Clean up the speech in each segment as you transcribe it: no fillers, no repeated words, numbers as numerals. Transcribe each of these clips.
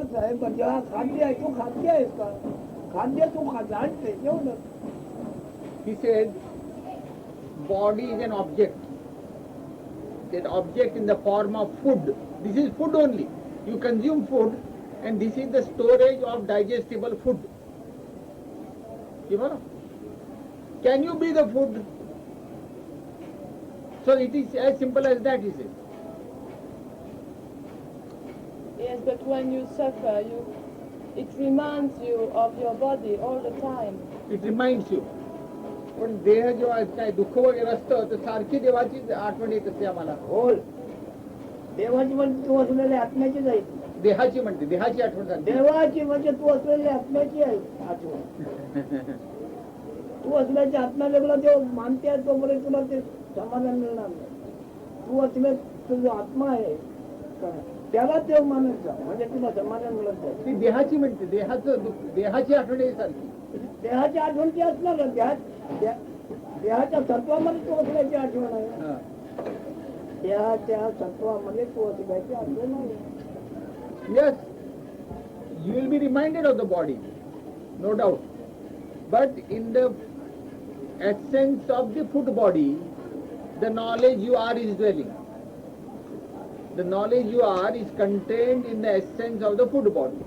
अर्थ आहे, पण जेव्हा खाद्य आहे तू खाद्य आहेस का? खाद्य तू जाणते एवढं. He says, body is an object. That object in the form of food. This is food only. You consume food, and this is the storage of digestible food. You know? Can you be the food? So it is as simple as that, he says. Yes, but when you suffer, it reminds you of your body all the time. It reminds you. पण देह जेव्हा काय दुःख वगैरे असतं तर सारखी देवाची आठवण येत असते आम्हाला. हो, देवाची म्हणजे तू असलेल्या आत्म्याचीच आहे. देहाची म्हणते, देहाची आठवण झाली. देवाची म्हणजे तू असलेल्या आत्म्याची आहे आठवण. तू असल्याच्या आत्मा वेगळा देव मानते तोपर्यंत तुला ते समाधान मिळणार नाही. तू असले तुझा आत्मा आहे त्याला देव मानायचा म्हणजे तुला समाधान मिळत नाही. ती देहाची म्हणते, देहाची आठवण आहे सारखी. देहाची आठवण ती असणार देहाच्या तत्वामध्ये तू असल्याची आठवण आहे. देहाच्या तत्वामध्ये तू असल्याची आठवण आहे. Yes, you will be reminded of the body, no doubt. But in the essence of the food body, the knowledge you are is dwelling. The knowledge you are is contained in the essence of the food body.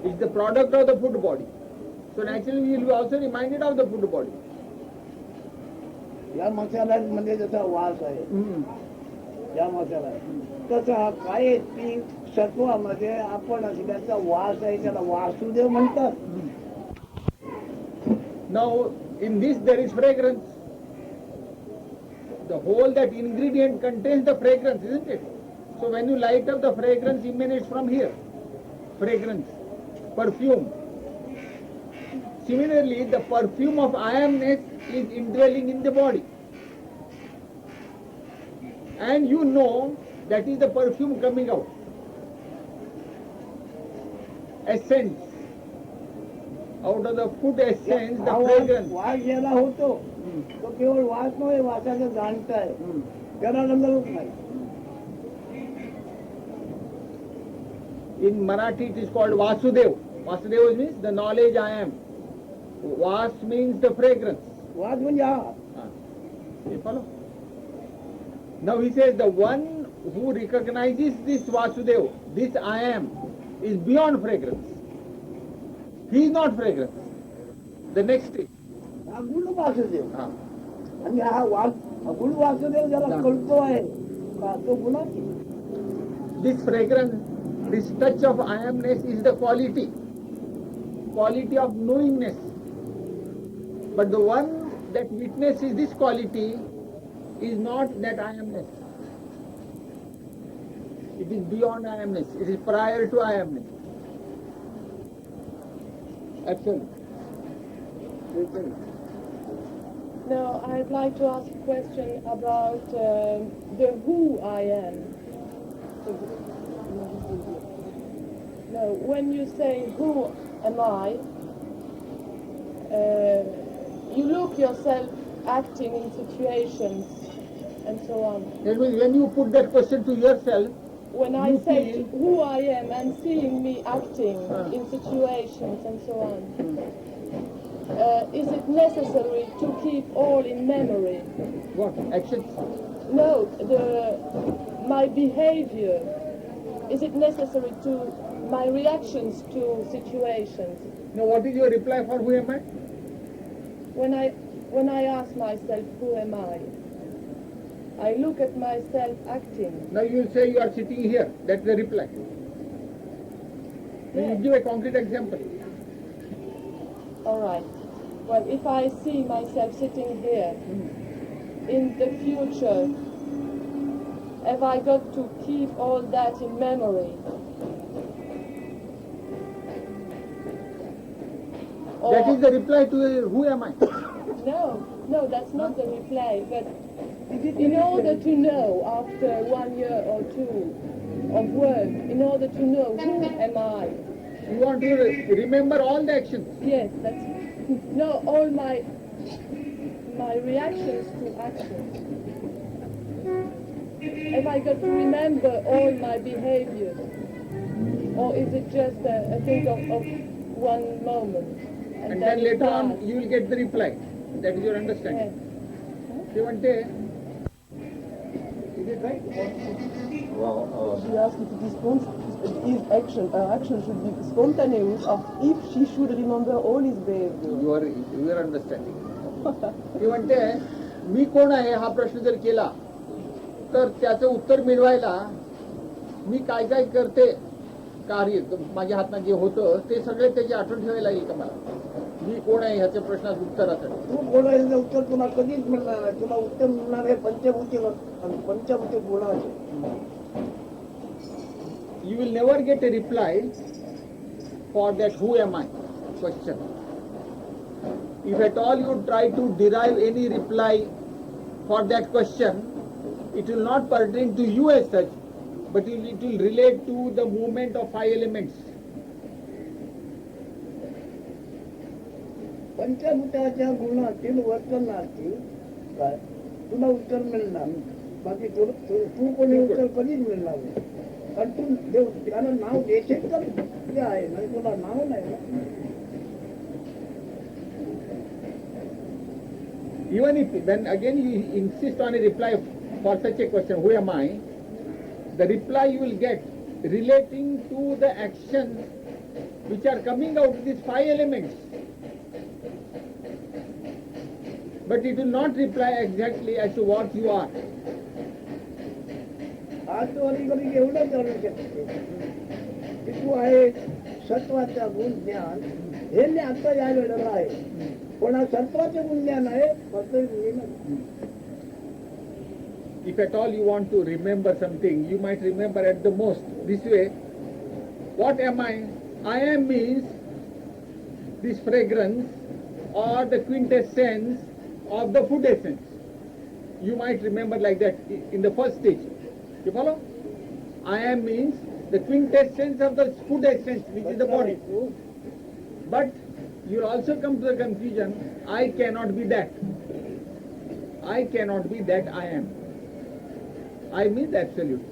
It's the product of the food body. So naturally we will be also reminded of the food body. या मसाल्यामध्ये जसा वास आहे, या मसाल्यात तसा काय ती सत्वामध्ये आपण असल्याचा वास आहे, त्याला वासुदेव म्हणतात. Now in this there is fragrance. The whole that ingredient contains the fragrance, isn't it? So when you light up, the fragrance emanates from here. Fragrance, perfume. Similarly, the perfume of I amness is indwelling in the body. And you know that is the perfume coming out. Essence. Out of the food essence, the fragrance. वास ज्याला होतो तो केवळ वास नाही, वासाचं जाणत आहे, त्याला रंगरूप नाही. In Marathi it is called Vasudev. Vasudev means the knowledge I am. Vas means the fragrance. वास म्हणजे हा. You follow? Now he says the one who recognizes this Vasudev, this I am, is beyond fragrance. He is not fragrance. The next is हा गुण वासुदेव. आणि हा गुण वासुदेव ज्याला कळतो आहे तो गुणाची. this fragrance, this touch of I amness is the quality of knowingness. But the one that witnesses this quality is not that I amness. It is beyond I amness. It is prior to I amness. Absolutely. Now, I'd like to ask a question about the who I am. Now, when you say who am I, you look yourself acting in situations and so on. That means when you put that question to yourself, when I say who I am and seeing me acting in situations and so on, is it necessary to keep all in memory? what? Actions? No, my behavior. Is it necessary to my reactions to situations? Now what is your reply for who am I? When I ask myself who am I look at myself acting. Now you will say you are sitting here. That's the reply. Then you give a concrete example. All right. Well, if I see myself sitting here, in the future, have I got to keep all that in memory? Or That is the reply to who am I? No, that's not the reply. But in order to know after 1 year or two of work, in order to know who am I? You want to remember all the actions. Yes, all my reactions to actions. Have I got to remember all my behaviors? Or is it just a thing of one moment? And then later on pass? you will get the reply. That is your understanding. Devante, is it right? Well, She asked if it is his action should be spontaneous, or if she should remember all his behavior. You are understanding. ती म्हणते मी कोण आहे हा प्रश्न जर केला तर त्याचं उत्तर मिळवायला मी काय काय करते कार्य माझ्या हातात जे होतं ते सगळे त्याची आठवण ठेवायला येईल का मला मी कोण आहे ह्याच्या प्रश्नाचं उत्तरासाठी तू बोलायचं उत्तर तुला कधीच मिळणार नाही. तुला उत्तर मिळणार आहे पंचभूती गुणाचे. You will never get a reply for that who am I question. If at all you try to derive any reply for that question, it will not pertain to you as such, but it will relate to the movement of 5 elements. पंचभूताच्या गुणातील वर्तनातील काय तुला उत्तर मिळणार. बाकी तू कोणी उत्तर कधीच मिळणार नाही. कारण तू त्याला नाव देशील तर ते आहे नाही तुला नाव नाही ना. Even if then again you insist on a reply for such a question, who am I? The reply you will get relating to the actions which are coming out of these 5 elements. But it will not reply exactly as to what you are. आज तो अलीकडे एवढं करू शकते की तू आहे सत्वाचा गुण ज्ञान हे मी आता या वेळेला आहे. पण सत्वाचे गुण ज्ञान आहे फक्त If at all you want to remember something, you might remember at the most this way. What am I? I am means this fragrance or the quintessence of the food essence. You might remember like that in the first stage. You follow? I am means the quintessence of the food essence, which is the body. But you will also come to the conclusion, I cannot be that. I cannot be that I am. I mean the absolute.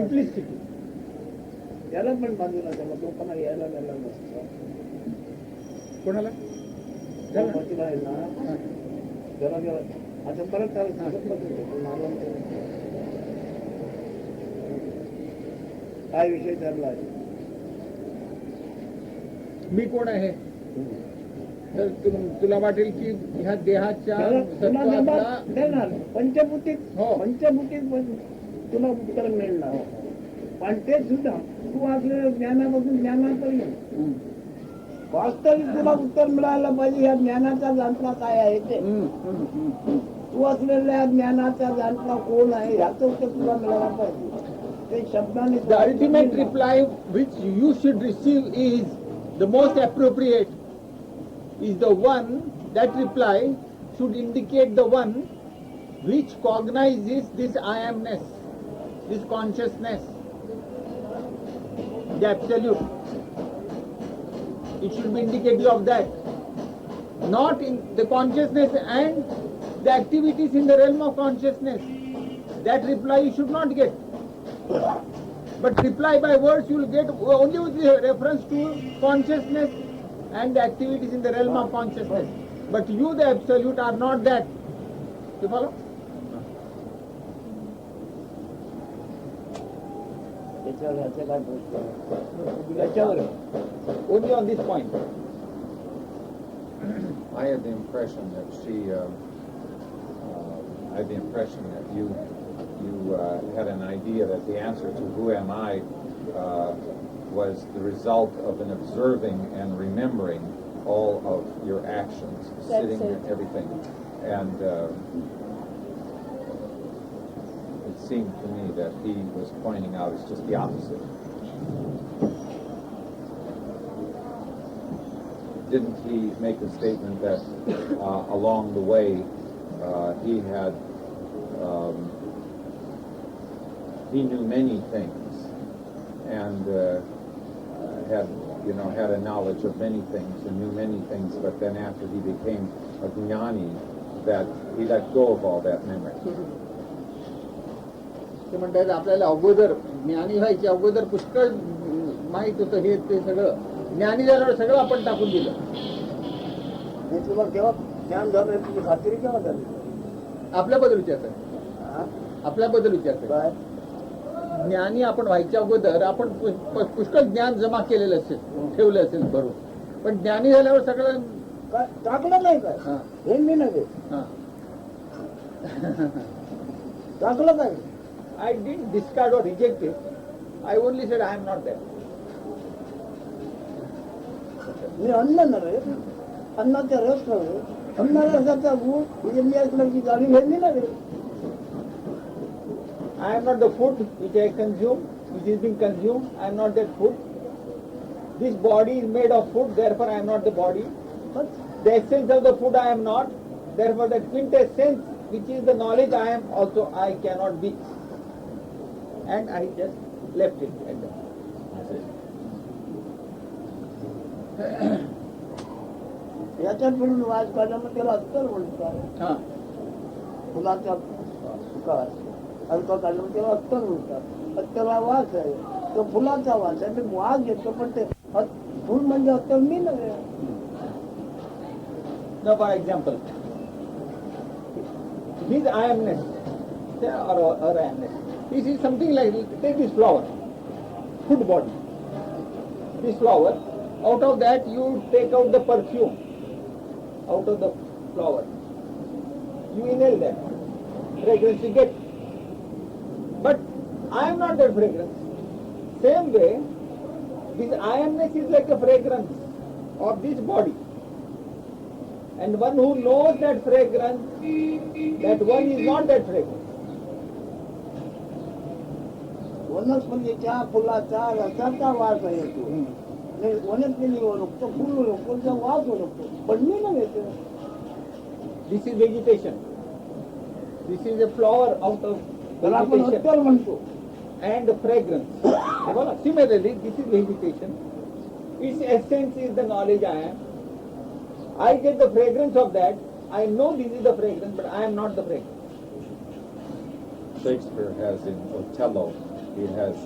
Implicity. त्याला पण बाजूला त्याला लोकांना यायला द्यायला नसतं. कोणाला? गणपतीला आहे ना त्याला आता परत त्याला काय विषय ठरला आहे. मी कोण आहे तर तुला वाटेल की ह्या देहाच्या देणार पंचभूतीत हो. पंचभूतीत तुला उत्तर मिळणार. पण ते सुद्धा तू असलेल्या ज्ञानापासून ज्ञानापर्यंत वास्तविक तुला उत्तर मिळायला पाहिजे. या ज्ञानाचा जाणता काय आहे ते तू असलेल्या ज्ञानाचा जाणता कोण आहे ह्याचं उत्तर तुला मिळायला पाहिजे. ते शब्दाने The ultimate reply which you should receive is the most appropriate, is the one, that reply should indicate the one which cognizes this I amness, this consciousness, the absolute. It should be indicative of that, not in the consciousness and the activities in the realm of consciousness. That reply you should not get. But reply by words you will get only with reference to consciousness and the activities in the realm of consciousness. But you, the absolute, are not that. You follow? Only on this point. I had the impression that I had the impression that you had an idea that the answer to who am I was the result of an observing and remembering all of your actions, sitting and everything. And it seemed to me that he was pointing out it's just the opposite. Didn't he make a statement that along the way he had he knew many things and had a knowledge of many things and knew many things, but then after he became a jnani, that he let go of all that memory. ते म्हणतात आपल्याला अगोदर ज्ञानी व्हायचे अगोदर पुष्कळ माहित होतं हे ते सगळं ज्ञानी झाल्यावर सगळं आपण टाकून दिलं. हे तुला केव्हा ज्ञान झालं तुझी खात्री केव्हा झाली? आपल्याबद्दल विचारतात, आपल्याबद्दल विचारतात. काय ज्ञानी आपण व्हायच्या अगोदर आपण पुष्कळ ज्ञान जमा केलेलं असेल, ठेवलं असेल भरून, पण ज्ञानी झाल्यावर सगळं काय टाकलं नाही काय? हा. हे मी नव्हे हा. टाकलं काय? I didn't discard or reject it. I only said I am not there. मी अन्न नव्हे, अन्नाचा रस नव्हे, अन्ना रसाचा गुण म्हणजे मी असल्याची जाणीव घेतली नव्हे. I am not the food which I consume, which is being consumed. I am not that food. This body is made of food, therefore I am not the body. But The essence of the food I am not, therefore that quintessence which is the knowledge I am also I cannot be. And I just left it at that. याच्यात पडून वास काढल्यामुळे त्याला अत्तर म्हणतात. हा. फुलाचा सुकाळ हलका काढल्यामुळे त्याला अत्तर म्हणतात. अत्तरला वास आहे, तो फुलाचा वास आहे. मी वास घेतो पण ते फुल म्हणजे अत्तर मी नव्हे. Now for example, his I amness, or her I amness, this is something like, take this flower, food body. This flower, out of that you take out the perfume, out of the flower. You inhale that, fragrance you get. But I am not that fragrance. Same way, this I amness is like a fragrance of this body. And one who knows that fragrance, that one is not that fragrance. वनस्पतीच्या फुलाचा रसाचा वास आहे तो. वनस्पती ओळखतो, full ओळखतो, त्याचा वास ओळखतो, पण मी नव्हे ते. This is vegetation. This is a flower out of त्याला आपण vegetation अत्तर म्हणतो. and fragrance. Similarly, this is vegetation. Its essence is the knowledge I am. I get the fragrance of that. I know this is the fragrance, but I am not the fragrance. Shakespeare has in Othello, he has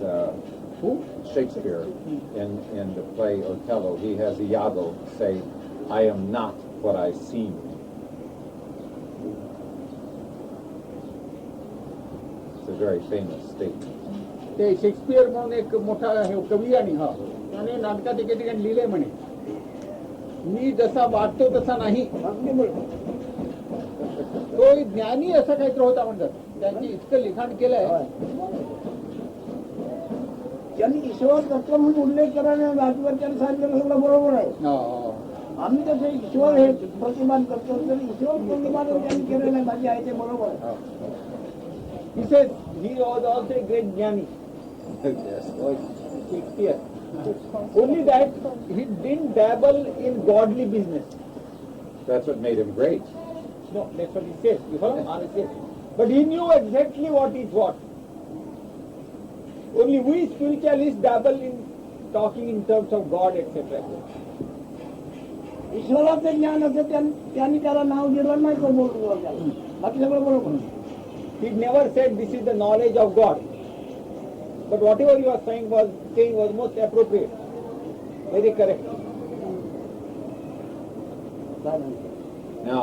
Who? Shakespeare in the play Othello, he has Iago say, "I am not what I seem." It's a very famous statement. ते Shakespeare म्हणून एक मोठा कवी आणि हा त्याने नाटकात एके ठिकाणी लिहिले म्हणे, मी जसा वाटतो तसा नाही. तो ज्ञानी असा काहीतरी होता म्हणतात. त्यांनी इतकं लिखाण केलंय. त्यांनी ईश्वर तत्व म्हणून उल्लेख करायला राजवर त्यांनी सांगितलं सगळं बरोबर आहे. आम्ही तसं ईश्वर हे प्रतिमान करतो, तर ईश्वर प्रतिमान त्यांनी केलेलं आहे, माझी आहे ते बरोबर आहे. He says he was also a great jnani. Yes. Shakespeare. Only that he didn't dabble in godly business. That's what made him great. No, that's what he says. You follow? Honestly. But he knew exactly what is what. Only we spiritualists dabble in talking in terms of God, etc. ईश्वराचं ज्ञान असं त्यांनी त्याला नाव दिलं नाही, तो बोलतो त्याला. बाकी सगळं बरोबर. He never said this is the knowledge of God. But whatever you are saying was most appropriate. Very correct. Now,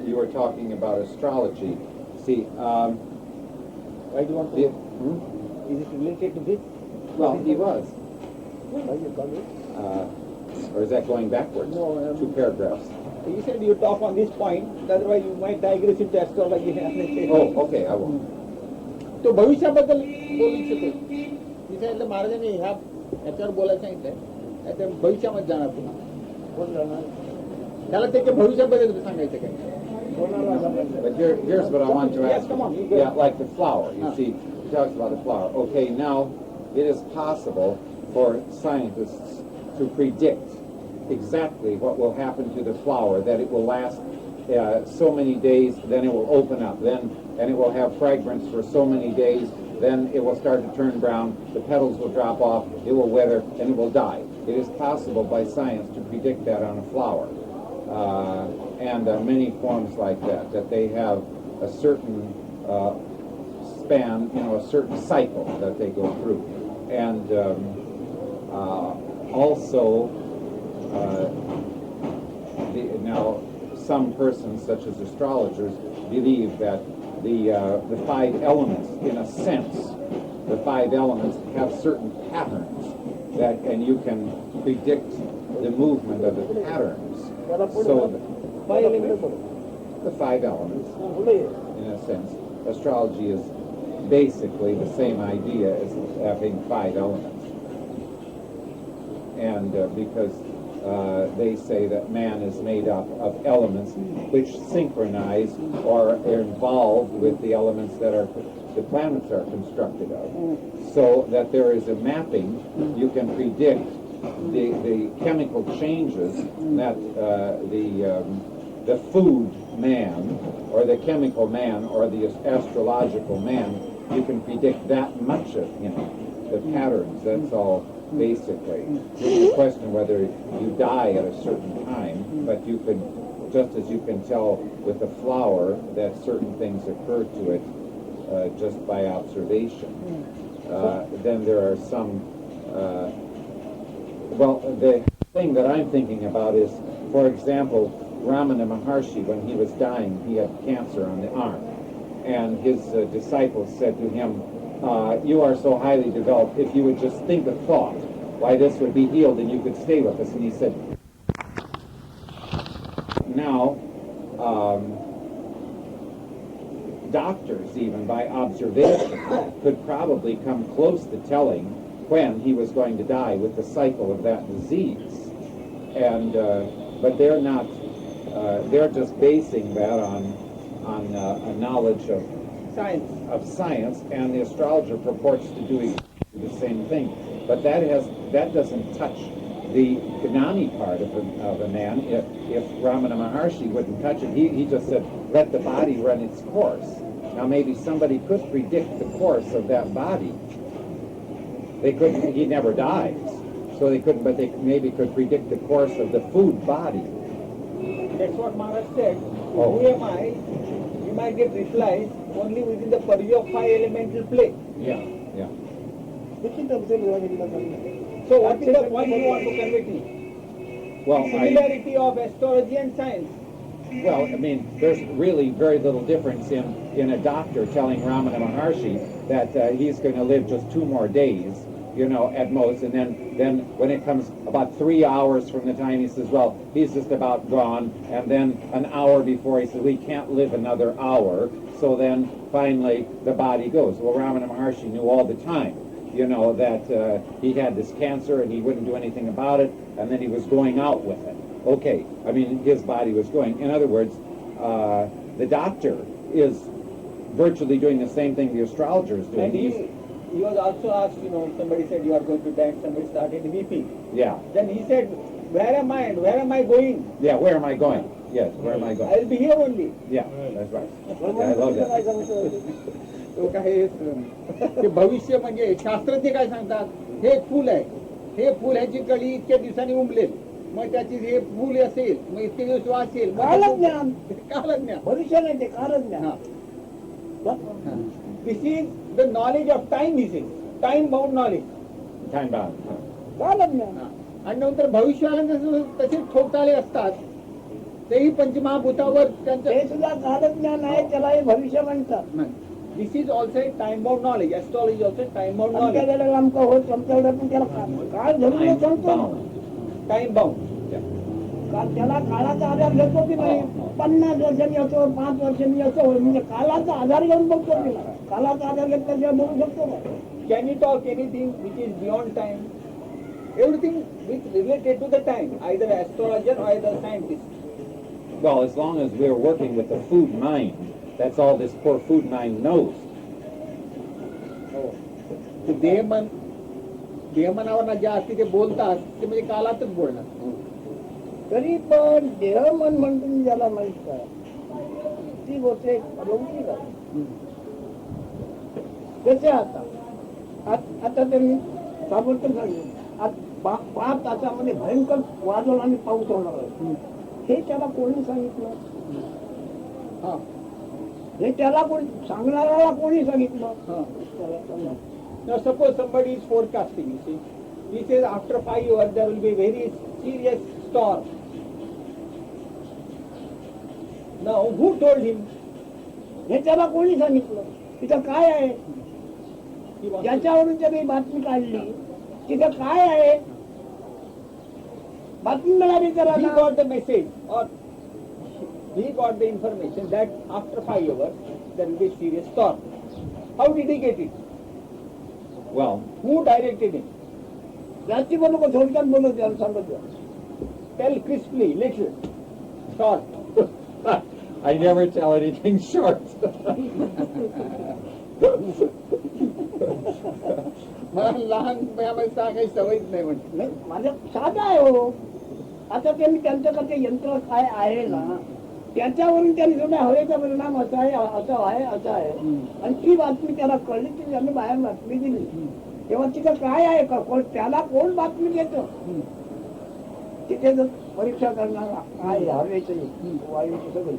you were talking about astrology. See, Why do you want to? Is it related to this? well, he was. Why you come in? Or is that going backwards? No, 2 paragraphs. You said you talk on this point, otherwise you might digress into astrology. Oh, okay, I will. तो भविष्याबद्दल बोलू इच्छितो. मी सांगितलं महाराजांनी याच्यावर बोलायला सांगितलंय, त्या भविष्यामध्ये जाणार तुम्ही. कोण जाणार? त्याला त्याच्या भविष्याबद्दल सांगायचं काय? कोणाला सांगायचं? But here's what I want to Yes, ask. come on, you go. Yeah, like the flower. You see, he talks about a flower. Okay, now it is possible for scientists to predict exactly what will happen to the flower, that it will last so many days, then it will open up, and it will have fragrance for so many days, then it will start to turn brown, the petals will drop off, it will wither, and it will die. It is possible by science to predict that on a flower. and many forms like that, that they have a certain span, a certain cycle that they go through. And also, now some persons, such as astrologers, believe that the five elements, in a sense, the five elements have certain patterns that, and you can predict the movement of the patterns. So the five elements, in a sense, astrology is basically the same idea as having five elements. And because they say that man is made up of elements which synchronize or are involved with the elements that the planets are constructed of, so that there is a mapping. You can predict the chemical changes that the food man or the chemical man or the astrological man, you can predict that much of the patterns. That's all basically. It's a question whether you die at a certain time, but you can, just as you can tell with a flower that certain things occur to it just by observation. Then there are some, well, the thing that I'm thinking about is, for example, Ramana Maharshi, when he was dying, he had cancer on the arm. And his disciples said to him, you are so highly developed, if you would just think a thought, why this would be healed and you could stay with us. And he said, now, doctors, even by observation, could probably come close to telling when he was going to die with the cycle of that disease. And but they're not, they're just basing that on a knowledge of science, and the astrologer purports to do the same thing. But that doesn't touch the Gnani part of a man. If Ramana Maharshi wouldn't touch it, he just said, let the body run its course. Now maybe somebody could predict the course of that body. They couldn't, he never dies, so they couldn't, but they maybe could predict the course of the food body. That's what Maharaj said. Oh. Who am I? You might get replies only within the purview of five elemental play. Yeah. So what is the point you want to convey to me? Well, Similarity of astrology and science. Well, I mean, there's really very little difference in a doctor telling Ramana Maharshi that he's going to live just 2 more days, at most, and then when it comes about 3 hours from the time he says, well, he's just about gone, and then an hour before he says, we can't live another hour, so then finally the body goes. Well, Ramana Maharshi knew all the time, that he had this cancer and he wouldn't do anything about it, and then he was going out with it. Okay, I mean, his body was going. In other words, the doctor is virtually doing the same thing the astrologer is doing. And he was also asked, somebody said you are going to die, and somebody started weeping. Yeah. Then he said, where am I and where am I going? Yeah, where am I going? Yes, where am I going? I'll be here only. Yeah, that's right. I love that. तो काय ते भविष्य म्हणजे शास्त्रज्ञ काय सांगतात, हे एक फूल आहे, हे फूल ह्याची कळी इतक्या दिवसांनी उमलेल, मग त्याची हे फूल असेल, मग इतके दिवस वाचेल. कालज्ञान भविष्य नाही ते कालज्ञान. This is the knowledge of time, he says. Time bound knowledge. Time bound. कालज्ञान. आणि नंतर भविष्याला तसे ठोकताळे असतात, तेही पंचमहाभूतावर त्यांचं हे सुद्धा कालज्ञान आहे, त्यालाही भविष्य म्हणतात. This is also a time bound knowledge. Astrology is also time bound knowledge. आमच्याकडे आमचं होत, आमच्याकडे पण त्याला काळ धरून सांगतो. Time bound. त्याला काळाचा आधार घेतो की नाही, 50 वर्षांनी असो, 5 वर्षांनी असो, म्हणजे काळाचा आधार घेऊन बघतो तिला. काळाचा आधार घेतल्याशिवाय बोलू शकतो का? Can you talk anything which is beyond time? Everything which related to the time, either astrologer or either scientist. Well, as long as we're working with the food mind, that's all this poor food mind knows. देहमनावर ज्या असते ते बोलतात ते म्हणजे कालातच बोलणार. तरी पण देह मन म्हणून ज्याला माहित आहे ती गोष्ट अलौकिक आहे. कसे आता ते मी ताबडतोब सांगितलं, 5 तासामध्ये भयंकर वादळ आणि पाऊस होणार आहे. हे त्याला कोणी सांगितलं? हा हे त्याला कोणी सांगणाऱ्याला कोणी सांगितलं? हा. त्याला सांगा. Now suppose somebody is forecasting, you see. He says after 5 years there will be a very serious storm. Now who told him? हे त्याला कोणी सांगितलं? तिथं काय आहे? He wants to- ज्याच्यावरून त्याने बातमी काढली तिथं काय आहे? बातमी मिळाली त्याला he ना. got the message or he got the information that after 5 years there will be a serious storm. How did he get it? Well, Who directed him? जास्ती बोलू का थोडक्यात बोलू त्याला सांगत जा. Tell crisply, little, short. I never tell anything short. मला लहान वयामध्ये सांगायची सवयच नाही म्हणते. नाही, माझं साधा आहे हो. आता त्यांनी त्यांच्याकडे यंत्र काय आहे ना त्याच्यावरून त्यांनी सुद्धा हवेचा परिणाम असा आहे असा आहे असा आहे आणि ती बातमी त्याला कळली की त्यांनी बाहेर बातमी दिली तेव्हा तिथं काय आहे का त्याला कोण बातमी देतं? तिथे जर परीक्षा करणारा काय हवेची वायूची सगळी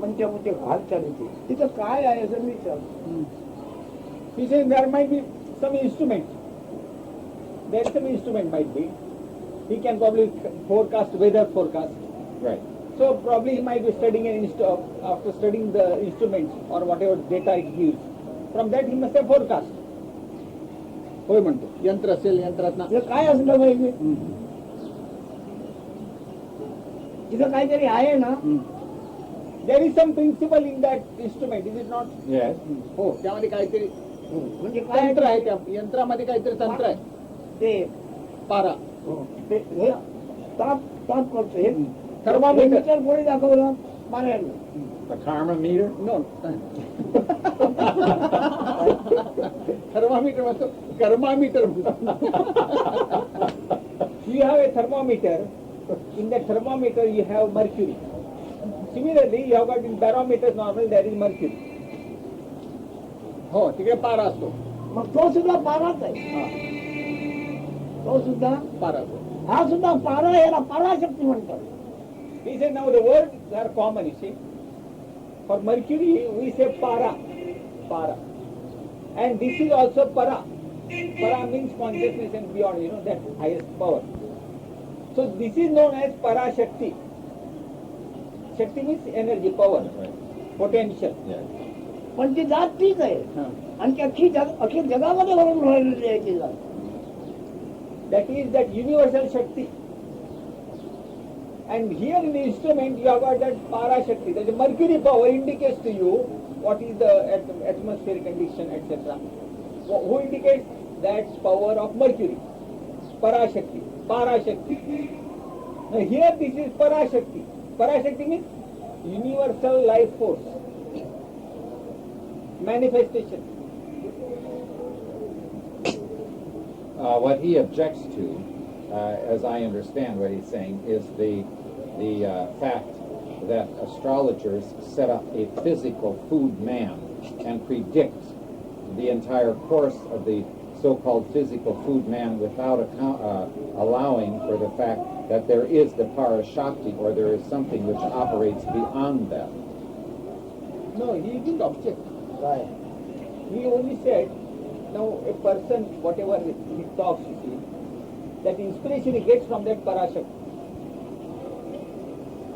पंचमुते घाल चालते तिथं काय आहे असं मी विचार. He says there might be some instrument. There some instrument might be. He can probably forecast weather forecast. Right. So probably he might be studying after studying the instruments or whatever data it gives. From that he must have forecast. होय म्हणतो यंत्र असेल यंत्रात हे काय असलं पाहिजे? तिथं काहीतरी आहे ना. There is some principle in that instrument, is it not? Yes. हो त्यामध्ये काहीतरी म्हणजे काय तंत्र आहे त्या यंत्रामध्ये काहीतरी तंत्र आहे. ते पारा ते हे ताप ताप करतो हे थर्मामीटर कोणी दाखवलं? मारायला. A thermometer? नो थर्मामीटर म्हणतो कर्मामीटर You have a thermometer. In that thermometer you have mercury. Similarly you have got in barometer normal there is mercury. हो तिकडे पारा असतो. मग तो सुद्धा पाराच आहे. तो सुद्धा पारा असतो. हा सुद्धा पारा याला पराशक्ती म्हणतात. He said now the words are common, you see. For mercury we say para, para. And this is also para. Para means consciousness and beyond, you know, that highest power. So this is known as para shakti. Shakti means energy, power, Right. potential. Yes. पण ती जात तीच आहे आणि ती अख्खी जगामध्ये भरून राहिलेली आहे ती जात. That is that universal shakti. And here in the instrument you have got that para shakti. That the mercury power indicates to you what is the atmospheric condition, etc. Who indicates that power of mercury? Para shakti. Para shakti. Now here this is para shakti. Para shakti means universal life force. Manifestation. What he objects to, as I understand what he's saying, is the fact that astrologers set up a physical food man and predict the entire course of the so-called physical food man without allowing for the fact that there is the parashakti, or there is something which operates beyond that. No, he didn't object. काय He only said, now a person, whatever he talks, you see, that inspiration he gets from that parashakti.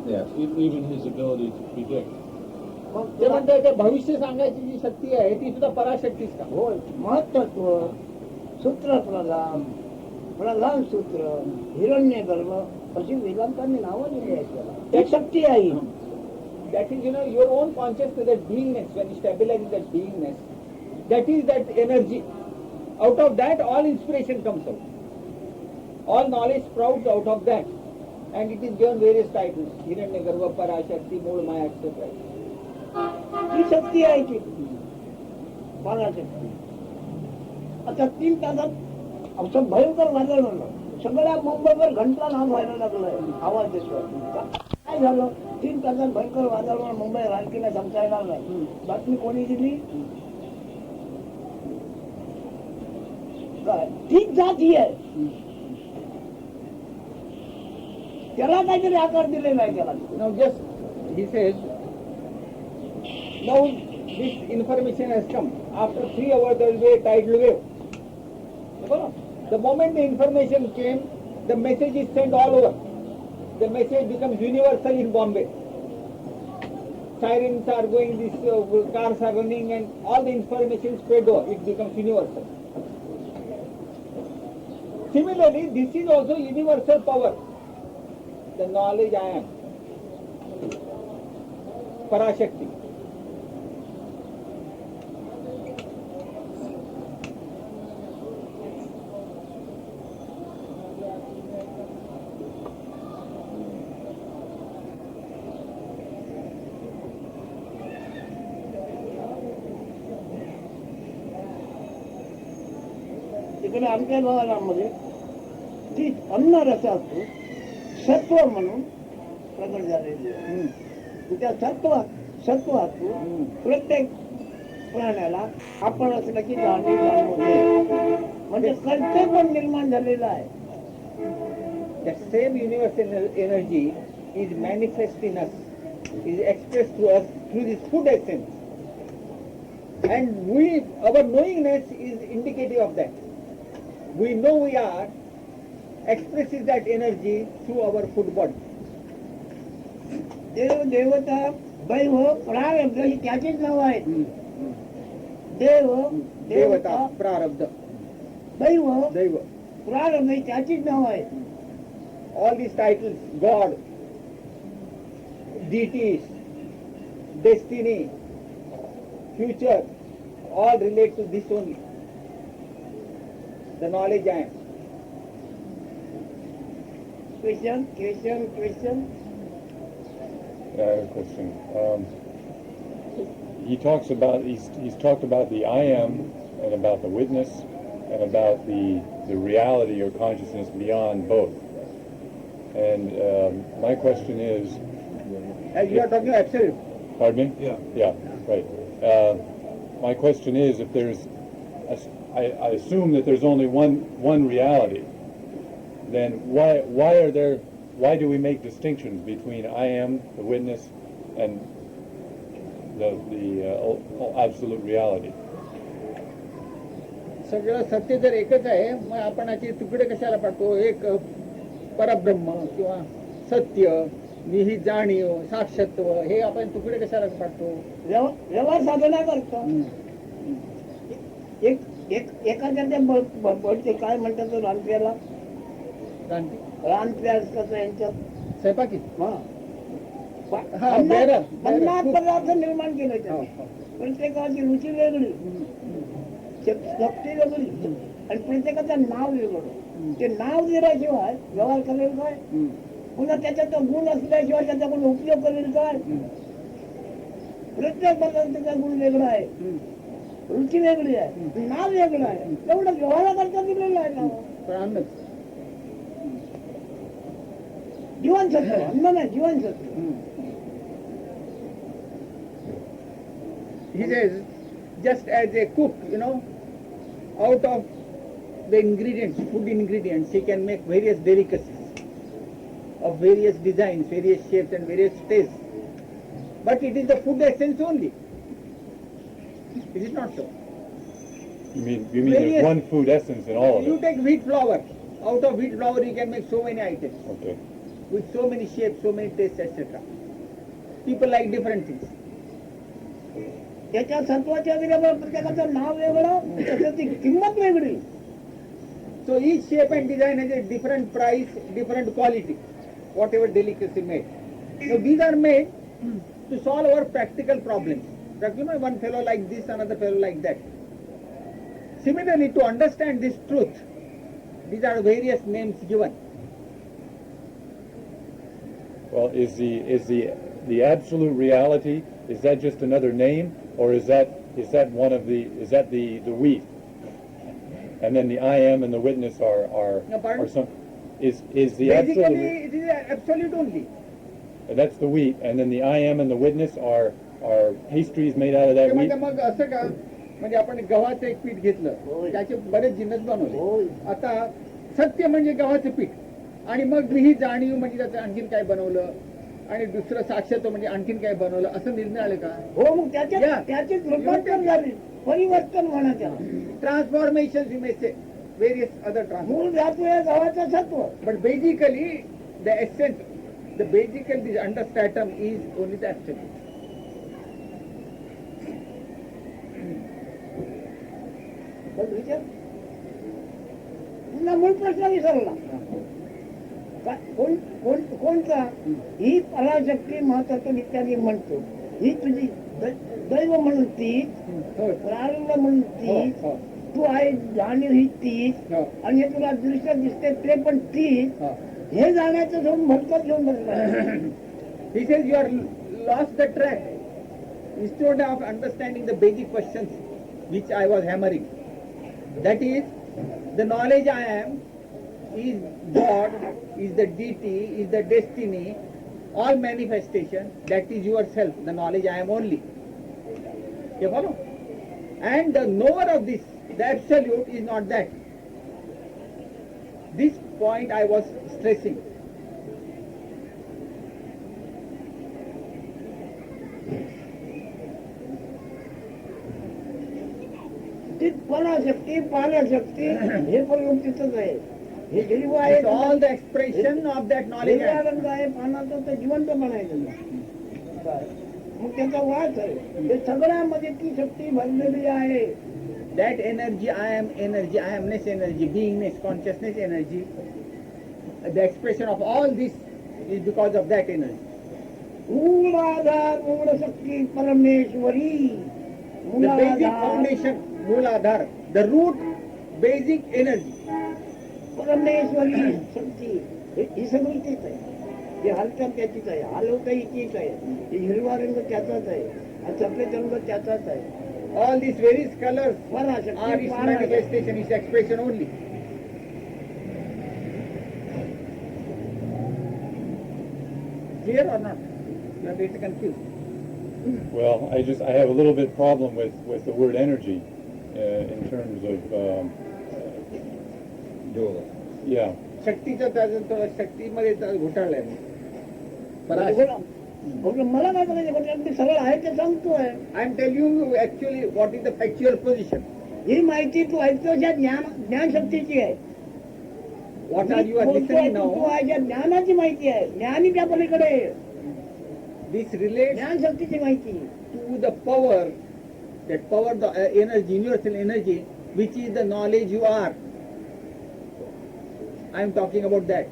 Yes. Even his ability to predict. मग ते म्हणतात ते भविष्य सांगायची जी शक्ती आहे ती सुद्धा पराशक्तीच का? होय महत्त्व सूत्र प्रधान प्रधान सूत्र हिरण्य गर्भ अशी वेदांतांनी नावं दिली आहेत त्याला. एक शक्ती आहे. That is, you know, your own consciousness, that beingness, when you stabilize that beingness, that is that energy. Out of that, all inspiration comes out. All knowledge sprouts out of that. And it is given various titles. Hiranya Garva, Parashakti, Mool Maya, etc. ही शक्ती आहे की पराशक्ती. आता 3 तासात असं भयंकर वादळ झालं. सगळ्या मुंबईवर घंटा नाद व्हायला लागलाय. आवाज देतो. काय झालं? 3 तासात भयंकर वादळामुळे मुंबई राजकीय सांगता येणार नाही. बातमी कोणी दिली? काय ठीक जात ही आहे. त्याला काहीतरी आकार दिलेला आहे त्याला. Now just, he says, now this information has come. After 3 hours there will be a tidal wave. The moment the information came, the message is sent all over. The message becomes universal in Bombay. Sirens are going, these cars are running, and all the information spread over. It becomes universal. Similarly, this is also universal power. The knowledge I am. Parashakti. तिकडे आमच्या भागामध्ये ती अन्न रसातून सत्व म्हणून प्रकट झालेली आहे. त्या सत्वातून प्रत्येक प्राण्याला आपण असलं की जाणीव होते, म्हणजे कर्तव्य निर्माण झालेलं आहे. That same universal energy is manifest in us, is expressed to us through this food essence. And our knowingness is indicative of that. We know we are, expresses that energy through our food body. देव देवता दैव प्रारब्ध ही त्याचीच नाव आहेत. देव देवता प्रारब्ध दैव दैव, प्रारब्ध ही त्याचीच नाव आहेत. all these titles, God, deities, destiny, future, all relate to this only. The knowledge I am. Question. I have a question. He talks about he's talked about the I am and about the witness and about the reality or consciousness beyond both. And my question is, As you are talking absolute. pardon me? Yeah, right. My question is, if there's, I assume that there's only one reality, then why do we make distinctions between I am, the witness, and the absolute reality? सगळं सत्य जर एकच आहे, मग आपण याचे तुकडे कशाला पाडतो? एक परब्रह्म किंवा सत्य, निहित जाणीव, साक्षात्व, हे आपण तुकडे कशाला पाडतो? व्यवहार साधना करतो. एखाद्या ते काय म्हणतात तो रानप्याला रानप्यास कसं यांच्यात स्वयंपाकी पन्नास पदार्थ निर्माण केले त्याने. प्रत्येकाची रुची वेगळी, शक्ती वेगळी, आणि प्रत्येकाचं नाव वेगळं. ते नाव दिल्याशिवाय व्यवहार करेल काय? पुन्हा त्याच्यात गुण असल्याशिवाय त्याच्याकडून उपयोग करेल काय? प्रत्येक पदार्थाचा गुण वेगळा आहे, रुची वेगळी आहे, नाव वेगळं आहे. एवढं व्यवहाराकरता दिलेलं आहे नाव. जीवनसत्व, अन्न नाही जीवनसत्व. He says, just as a cook, out of the ingredients, food ingredients, he can make various delicacies of various designs, various shapes and various tastes. But it is the food essence only. Is it not so? You mean there's one food essence in all of You it? take wheat flour. Out of wheat flour you can make so many items. Okay. With so many shapes, so many tastes, etc. People like different things. त्याच्या सत्वाच्या विरोधात प्रत्येकाचं नाव वेगळं, त्याची किंमत वेगळी. So each shape and design has a different price, different quality, whatever delicacy made. So these are made to solve our practical problems. One fellow like this, another fellow like that. Similarly, to understand this truth, these are various names given. Well, is the absolute reality, is that just another name, or is that the wheat, and then the I am and the witness are some? Is the Basically, absolute? it is absolute only. And that's the wheat, and then the I am and the witness are pastries made out of that wheat. मग असं का? म्हणजे आपण गव्हाचं एक पीठ घेतलं, त्याचे बरेच जिन्नस बनवले. आता सत्य म्हणजे गव्हाचं पीठ, आणि मग ही जाणीव म्हणजे त्याचं आणखीन काय बनवलं आणि दुसरं साक्ष तो म्हणजे आणखीन काय बनवलं असं निर्णय आले का? हो, मग त्याचे रूपांतर झाले, परिवर्तन म्हणा त्याला. ट्रान्सफॉर्मेशन यू मे से, various other transformations. मूळ धातू आहे गावाचा सत्व. But basically, the essence, the basical, the understratum is only the absolute. पण विचार पुन्हा मूळ प्रश्न विसरला. कोणता? ही पराशक्ती महत्वाचं इत्यादी म्हणतो, ही तुझी दैव म्हणून तीच, प्रारंभ म्हणून तीच, तू आहे जाणीव ही तीच, आणि हे तुला दृश्य दिसते ते पण तीच, हे जाण्याचं सोडून भटकत घेऊन बसला. He says you are lost the track. Instead of understanding the basic questions which I was hammering, that is, the knowledge I am is God, is the deity, is the destiny, all manifestation, that is yourself, the knowledge I am only. You follow? And the knower of this, the absolute, is not that. This point I was stressing. ती पराशक्ती पाराशक्ती हे पण तिथंच आहे. हे हिरवं आहे, It's all the expression of that knowledge. हिरवा रंग आहे पानाचा, तर जिवंत म्हणायचं. मग त्याचा वास आहे, हे सगळ्यामध्ये ती शक्ती भरलेली आहे. That energy, I am energy, I amness energy, beingness, consciousness energy, the expression of all this is because of that energy. मूळ आधार मूळ शक्ती परमेश्वरी. The basic foundation, Mooladhar, the root, basic energy. परमेश्वरी शक्ती ही सगळी तीच आहे. ही हालचाल त्याचीच आहे, हलवताही तीच आहे, ही हिरवा रंग त्याचाच आहे, हा सफेद रंग त्याचाच आहे. All these various colors are पराशक्ती its पाराशक्ती. manifestation, its expression only. Clear or not? You are getting confused. Well, I have a little bit problem with the word energy in terms of Dualism. yeah. शक्तीचा त्याचा शक्तीमध्ये घोटाळलाय. मला काय करायचं, अगदी सरळ आहे ते सांगतोय. I am telling you actually what is the factual position. ही माहिती तू ऐकतोस या ज्ञान शक्तीची आहे. What are you are listening तू now? आहे ज्या ज्ञानाची माहिती आहे, ज्ञानी त्या पलीकडे This relates ज्ञान शक्तीची माहिती. to the power, that power, the energy, universal energy, which is the knowledge you are. I am talking about that.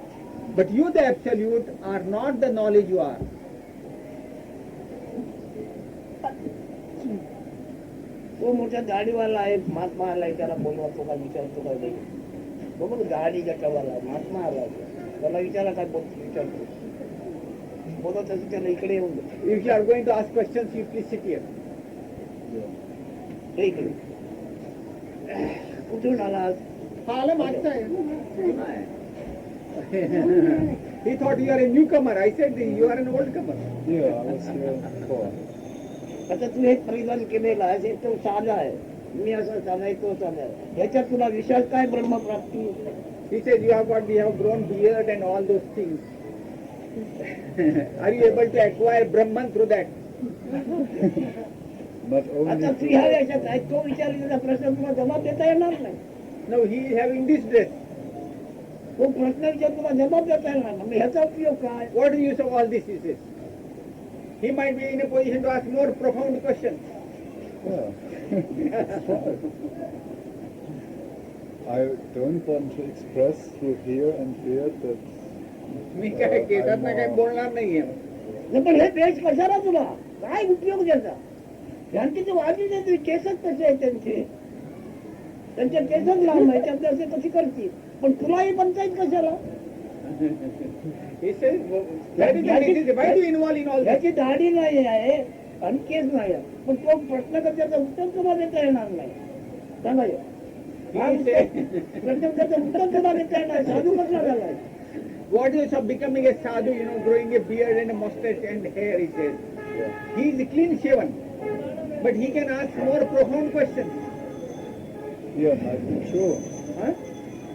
But you, the absolute, are not the knowledge you are. तो मोठा गाडीवाला आहे, महात्मा आलाय, त्याला बोलवा, तो काय विचारतो काय नाही. बरोबर, गाडी गटावाला आहे, महात्मा आलाय, त्याला विचारा काय बोलतो, विचारतो बोलत असेल त्याला इकडे येऊन दे. If you are going to ask questions, you please sit here. हे इकडे कुठून आलास? हा आला मागचा आहे. He thought you are a newcomer. I said you are an old comer. Yeah, I was here before. आता तू हे परिधान केलेला आहे, हे तो साधा आहे, मी असं साधा आहे, तो साधा आहे, ह्याच्यात तुला विशेष काय ब्रह्मप्राप्ती? He said you have grown beard and all those things. Are you able to acquire Brahman through that? Not only आता तू ह्या याच्यात आहे, तो विचारलेला प्रश्न तुला जबाब देता येणार नाही. No, he is having this dress. तो प्रश्न विचार तुला जबाब देता येणार नाही. ह्याचा उपयोग काय? What is the use of all this, he says. He might be in a position to ask more profound questions. I don't want to express through here and there that मी काय केदारना काय बोलणार नाहीये. नाही, पण हे पेश कशाला तुला? काय उपयोग त्याचा? त्यांची ते वाजी देते, केसच कसे आहेत त्यांचे, त्यांच्या केसच लांब आहे, त्यांचे असे कशी करतील, पण तुलाही पंचायत कशाला? He says, why do you involve in all this? ह्याची दाढी नाही आहे आणि केस नाही आहे, पण तो प्रश्न त्याचं उत्तर तुला देता येणार नाही. सांगा हे. हा प्रश्नाचं उत्तर तुला देता येणार, साधू कसला झालाय? What is of becoming a sadhu, growing a beard and a mustache and hair, he says. He is clean shaven, but he can ask more profound questions. yeah, might be true. Huh?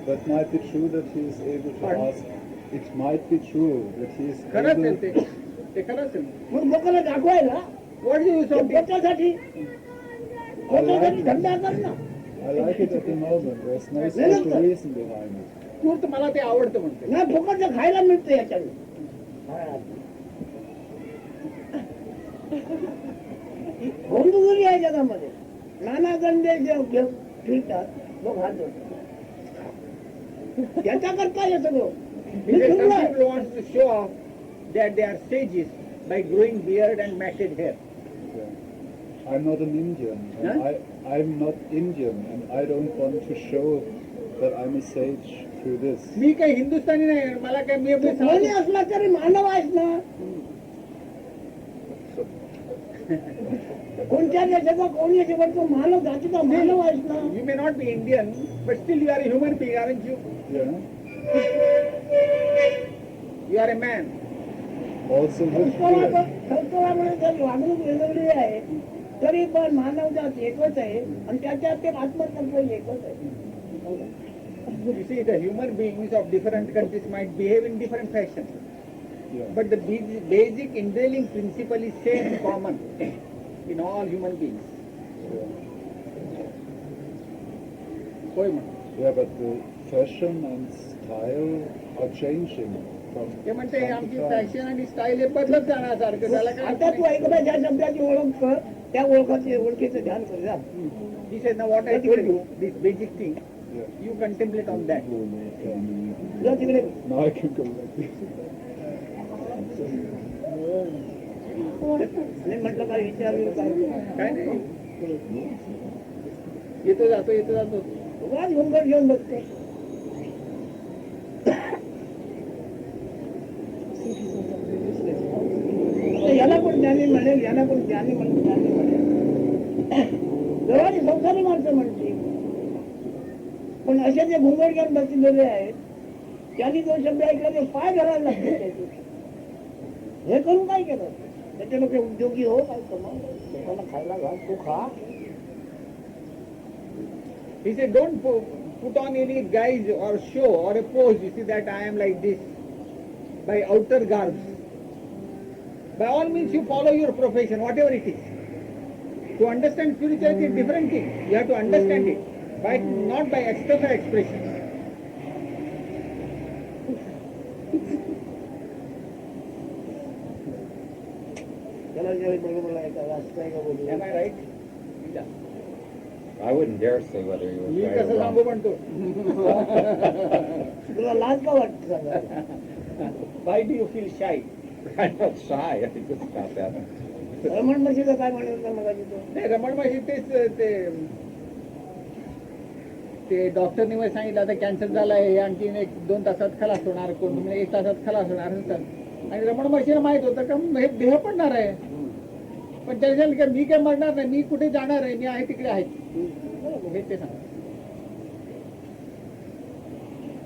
That might be true that he is able to Pardon? ask it might be true that he is खरंच आहे able, ते खरंच आहे. मग लोकांना दाखवायला What do you ते say? पोटासाठी पोटासाठी धंदा कर ना. I like it at the moment. There's no special reason behind it. तूर्त मला ते आवडतं म्हणते. नाही फुकटचं खायला मिळतं याच्यात. होमदुरी आहे जगामध्ये. नाना गंडे जे फिरतात लोक हात जोडतात. त्याच्याकरता हे सगळं. Because some people want to show off that they are sages by growing beard and matted hair. Yeah. I'm not an Indian. And Huh? I'm not Indian, and I don't want to show that I'm a sage through this. मी काही हिंदुस्थानी नाही, मला काय मी आपले कोणी असला तरी मानव आहेस ना. कोणत्या देशाचा कोणी असेल तो मानव जातीचा मानव आहेस ना. You may not be Indian, but still you are a human being, aren't you? Yeah. You are a man. Also with fear. संस्कारामुळे जर वागणूक वेगवेगळी आहे तरी पण मानव जात एकच आहे आणि त्याच्यात ते आत्मतत्व एकच आहे. You see, the human beings of different countries might behave in different fashion, Yeah. but the basic indwelling principle is same and common in all human beings. Yeah. होय म्हण. Yeah, but the fashion and style are changing from. ते म्हणते आमची fashion आणि style हे बदलत जाणार सारखं त्याला काय आता तू ऐकलं ज्या शब्दाची ओळख कर त्या ओळखीचं ध्यान कर जा. He said, now what I told you, this basic thing, Yeah. you contemplate on that. जा तिकडे. Now I can go like this. नाही म्हटलं काय विचारलं काय काय नाही. येतो जातो येतो जातो. वाज घुंगट घेऊन बसते. याला पण ज्ञानी म्हणेल याला पण ज्ञानी म्हणेल. जवळ संसारी माणसं म्हणते पण असे जे घुंगट घेऊन बसलेले आहेत त्यांनी दोन शब्द ऐकला ते पाय धरायला लागते त्याचे. हे करून काय केलं त्याचे लोक उद्योगी हो काय कमाव लोकांना खायला घाल तू खा. He said, don't put on any guise or show or a pose, you see that I am like this, by outer garbs. By all means you follow your profession, whatever it is. To understand spirituality is a different thing. You have to understand it, not by external expression. Am I right? Yeah. I wouldn't dare say whether he was me right or कसं wrong. सांगू म्हणतो. तुला लाज का वाटत सांगा. Why do you feel shy? I'm not shy. I think it's about that. रमण मशीचं काय म्हणत मग नाही रमण मशी तेच ते डॉक्टरने मला सांगितलं आता कॅन्सर झालाय आणखी 1-2 तासात खलास होणार कोण म्हणजे 1 तासात खलास होणार आणि रमण मशीला माहित होतं का हे देह पडणार आहे पण त्याच्यात का मी काय मरणार नाही मी कुठे जाणार आहे मी आहे तिकडे आहे हे ते सांग.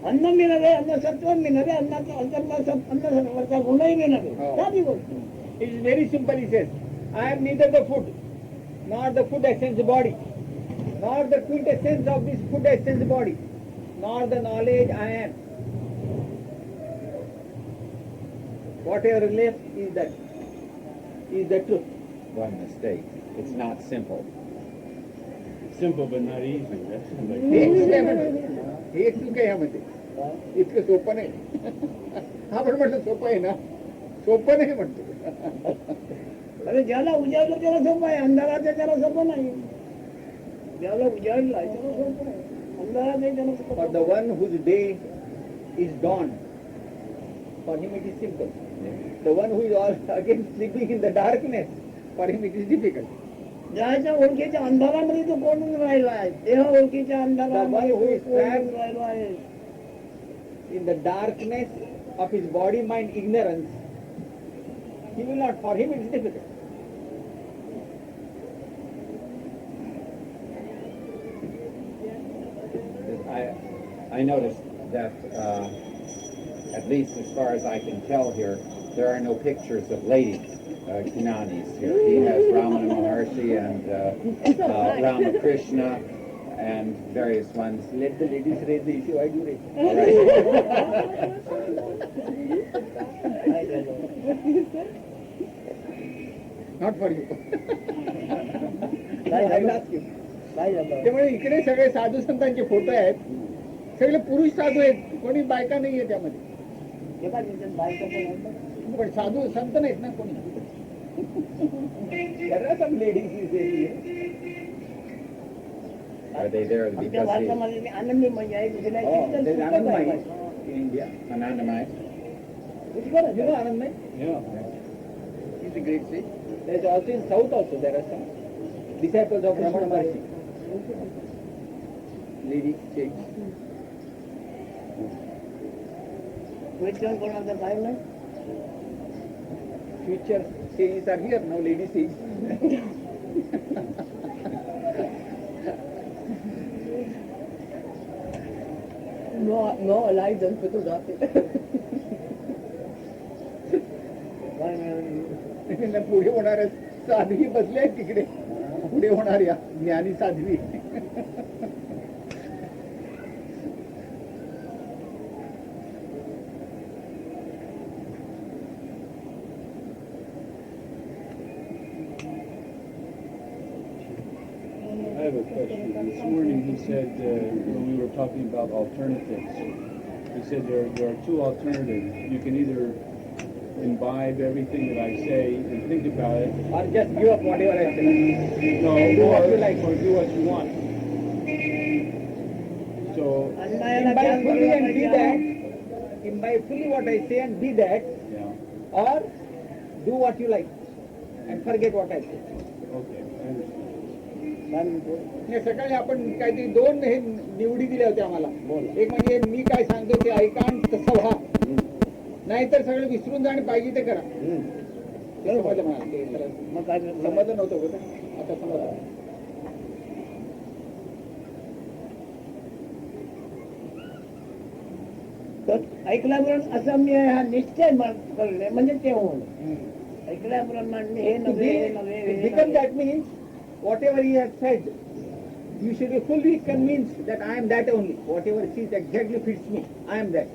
अन्न मिळाले अन्न सत्व मिळाले अन्नाचा अन्नसत्वाचा गुणही मिळाले साधी गोष्ट. It is very simple, he says. I am neither the food, nor the food essence body, nor the quintessence of this food essence body, nor the knowledge I am. Whatever left is the truth. One mistake. It's not simple. Simple but not easy. हे काय म्हणते हे तू काय ह्यामध्ये इतकं सोपं नाही. आपण म्हटलं सोपं आहे ना सोपं नाही म्हणतो. अरे ज्याला उजाडलं त्याला सोपं आहे अंधाराचं त्याला सोपं नाही. ज्याला उजाडलं आहे त्याला सोपं आहे अंधारात नाही त्याला सोपं. For the one whose day is dawn, for him it is simple. The one who is again sleeping in the darkness, for him it is difficult. ज्याच्या ओळखीच्या अंधारामध्ये तो कोणून राहिला आहे देह ओळखीच्या अंधारामध्ये कोणून राहिलो आहे. In the darkness of his body mind ignorance, he will not, for him it is difficult. I noticed that, at least as far as I can tell here, there are no pictures of ladies, Jnanis here. He has Ramana Maharshi and Ramakrishna, and various ones. Let the ladies raise the issue, I do raise. All right. Not for you. काय I will झालं ask you. काय झालं त्यामुळे इकडे सगळे साधू संतांचे photo आहेत. सगळे पुरुष साधू आहेत, कोणी बायका नाहीये त्यामध्ये. ते काय म्हणतात, बायका पण आहेत ना. पण साधू संत नाहीत ना कोणी. There are some ladies in there. Are they there आमच्या because they भारतामध्ये आनंदी म्हणजे आहे दुसरी नाही. Oh, कीर्तन there is सुद्धा Anandamai पाहिजे. in India. Anandamai? कुठं बरं? You know Anandamai? Yeah. He's a great sage. There is also in South also there are some disciples of Ramana Maharshi. Ladies sages. कीर्तन कोणाचं काय नाही. Future sages are here now. Lady sages. No alive and photographic. काय नाही. पुढे होणाऱ्या साध्वी बसल्या आहेत तिकडे. पुढे होणाऱ्या ज्ञानी Sadhvi. I have a question. This morning he said, when we were talking about alternatives, he said there are two alternatives. You can either imbibe everything that I say and think about it, Or just give up whatever I say. no, Do what you or like. do what you want. So, अन्नायाला Imbibe ज्ञान fully करायला and be पाहिजे. that. Imbibe fully what I say and be that. yeah, Or do what you like and forget what I say. okay, I understand. काय म्हणतो? हे सकाळी आपण काहीतरी दोन हे निवडी दिल्या होत्या आम्हाला. एक म्हणजे मी काय सांगतो ते ऐका आणि तसं व्हा. नाहीतर सगळं विसरून जा आणि पाहिजे ते करा. समजलं मला. मग काय समजलं नव्हतं होतं. आता समजलं. तर ऐकल्याबरोबर असं मी हा निश्चय करणे म्हणजे ते होणं. ऐकल्याप्रमाणे हे नव्हे हे नव्हे हे Become नव्हे. that means whatever he has said, you should be fully convinced that I am that only. Whatever he says exactly fits me. I am that.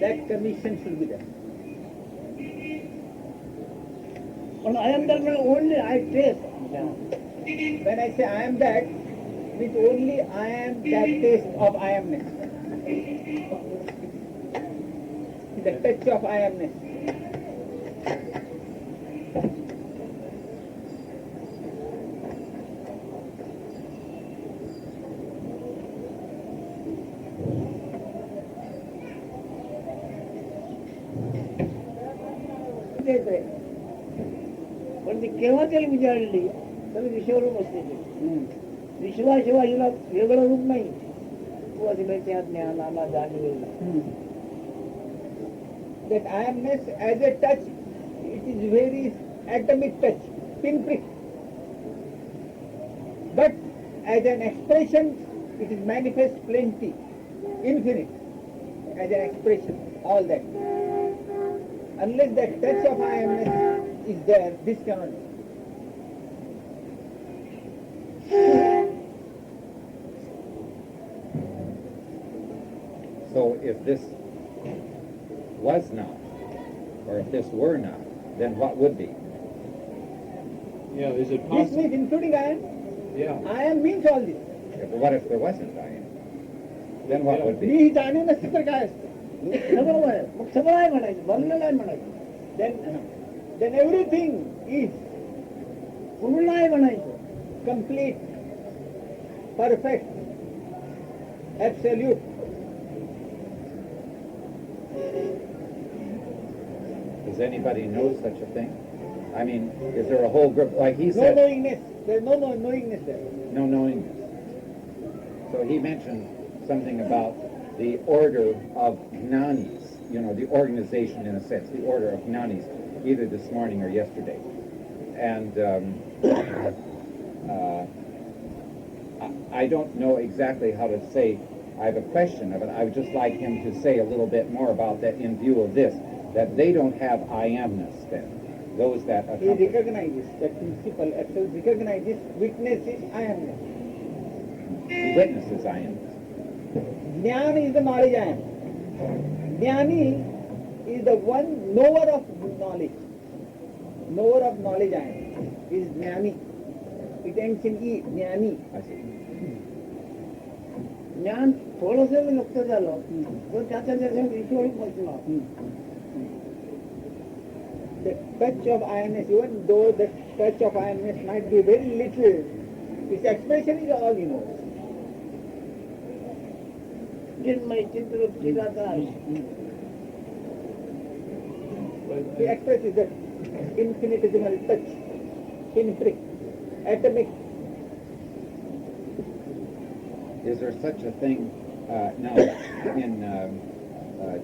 That conviction should be there. पण I am that only I test. When I say I am that, means only I am that taste of I amness. The touch of I amness. देतोय. पण ती केव्हा त्याला विचारली तर विषयावर बसते. विश्वाशिवाय हिला वेगळं रूप नाही. तू असले त्या ज्ञानाला जाणवेल. That I amness as a touch, it is very atomic touch, pinprick. But as an expression, it is manifest plenty, infinite. As an expression, all that. Unless that touch of I amness is there, this cannot be. So if this was not, or if this were not, then what would be? Yeah, is it This possible? means including I am. Yeah. I am means all this. But what if there wasn't I am? Then what would me be? ही जाणीव नसते तर काय असतं? सगळं आहे. मग सगळं आहे म्हणायचं. बनलेलं आहे म्हणायचं. Then everything is पूर्ण आहे म्हणायचं. complete, perfect, absolute. Does anybody know such a thing? I mean, is there a whole group, like he No said, knowingness. There is no knowingness there. no knowingness? So he mentioned something about the order of jnanis, you know, the organization in a sense, the order of jnanis, either this morning or yesterday. And I don't know exactly how to say, I have a question of it. I would just like him to say a little bit more about that in view of this, that they don't have I amness then, those that He accompany. recognizes that principle, absolute recognizes, witnesses I amness. witnesses I am. Jnana is the knowledge I am. Jnani is the one knower of knowledge. Knower of knowledge I am. Is Jnani. It ends in E, Jnani. I see. ज्ञान थोडंसं लुप्त झालं तर त्याच्या विषयी पोचला. The touch of awareness, even though the touch of awareness might be very little, its expression is all he knows. चिन्मय चित्र चिराकार. He expresses that infinitesimal touch, pinprick, atomic. Is there such a thing now in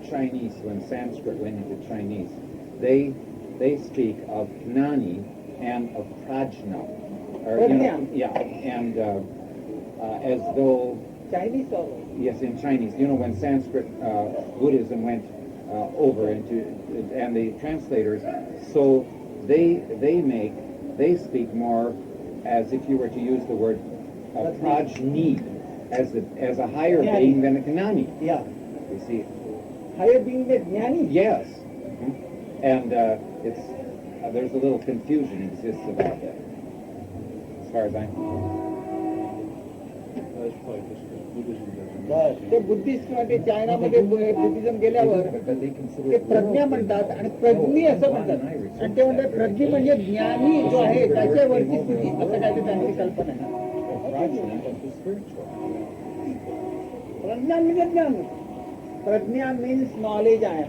Chinese, when Sanskrit went into Chinese, they speak of gnani and of prajna, or and as though Chinese or yes, in Chinese, when Sanskrit Buddhism went over into, and the translators, so they speak more as if you were to use the word prajni, as a higher being than a gnani. Yeah. You see. Higher being the jnani. Yes. And it's there's a little confusion exists about that, as far as I know. ते Buddhist मध्ये चायनामध्ये Buddhism गेल्यावर ते प्रज्ञा म्हणतात आणि प्रज्ञी असं म्हणतात आणि ते म्हणतात प्रज्ञी म्हणजे ज्ञानी जो आहे त्याच्यावरची स्थिती असं काय ते त्यांची कल्पना आहे. प्रज्ञा म्हणजे ज्ञान. प्रज्ञा मीन्स नॉलेज आहे.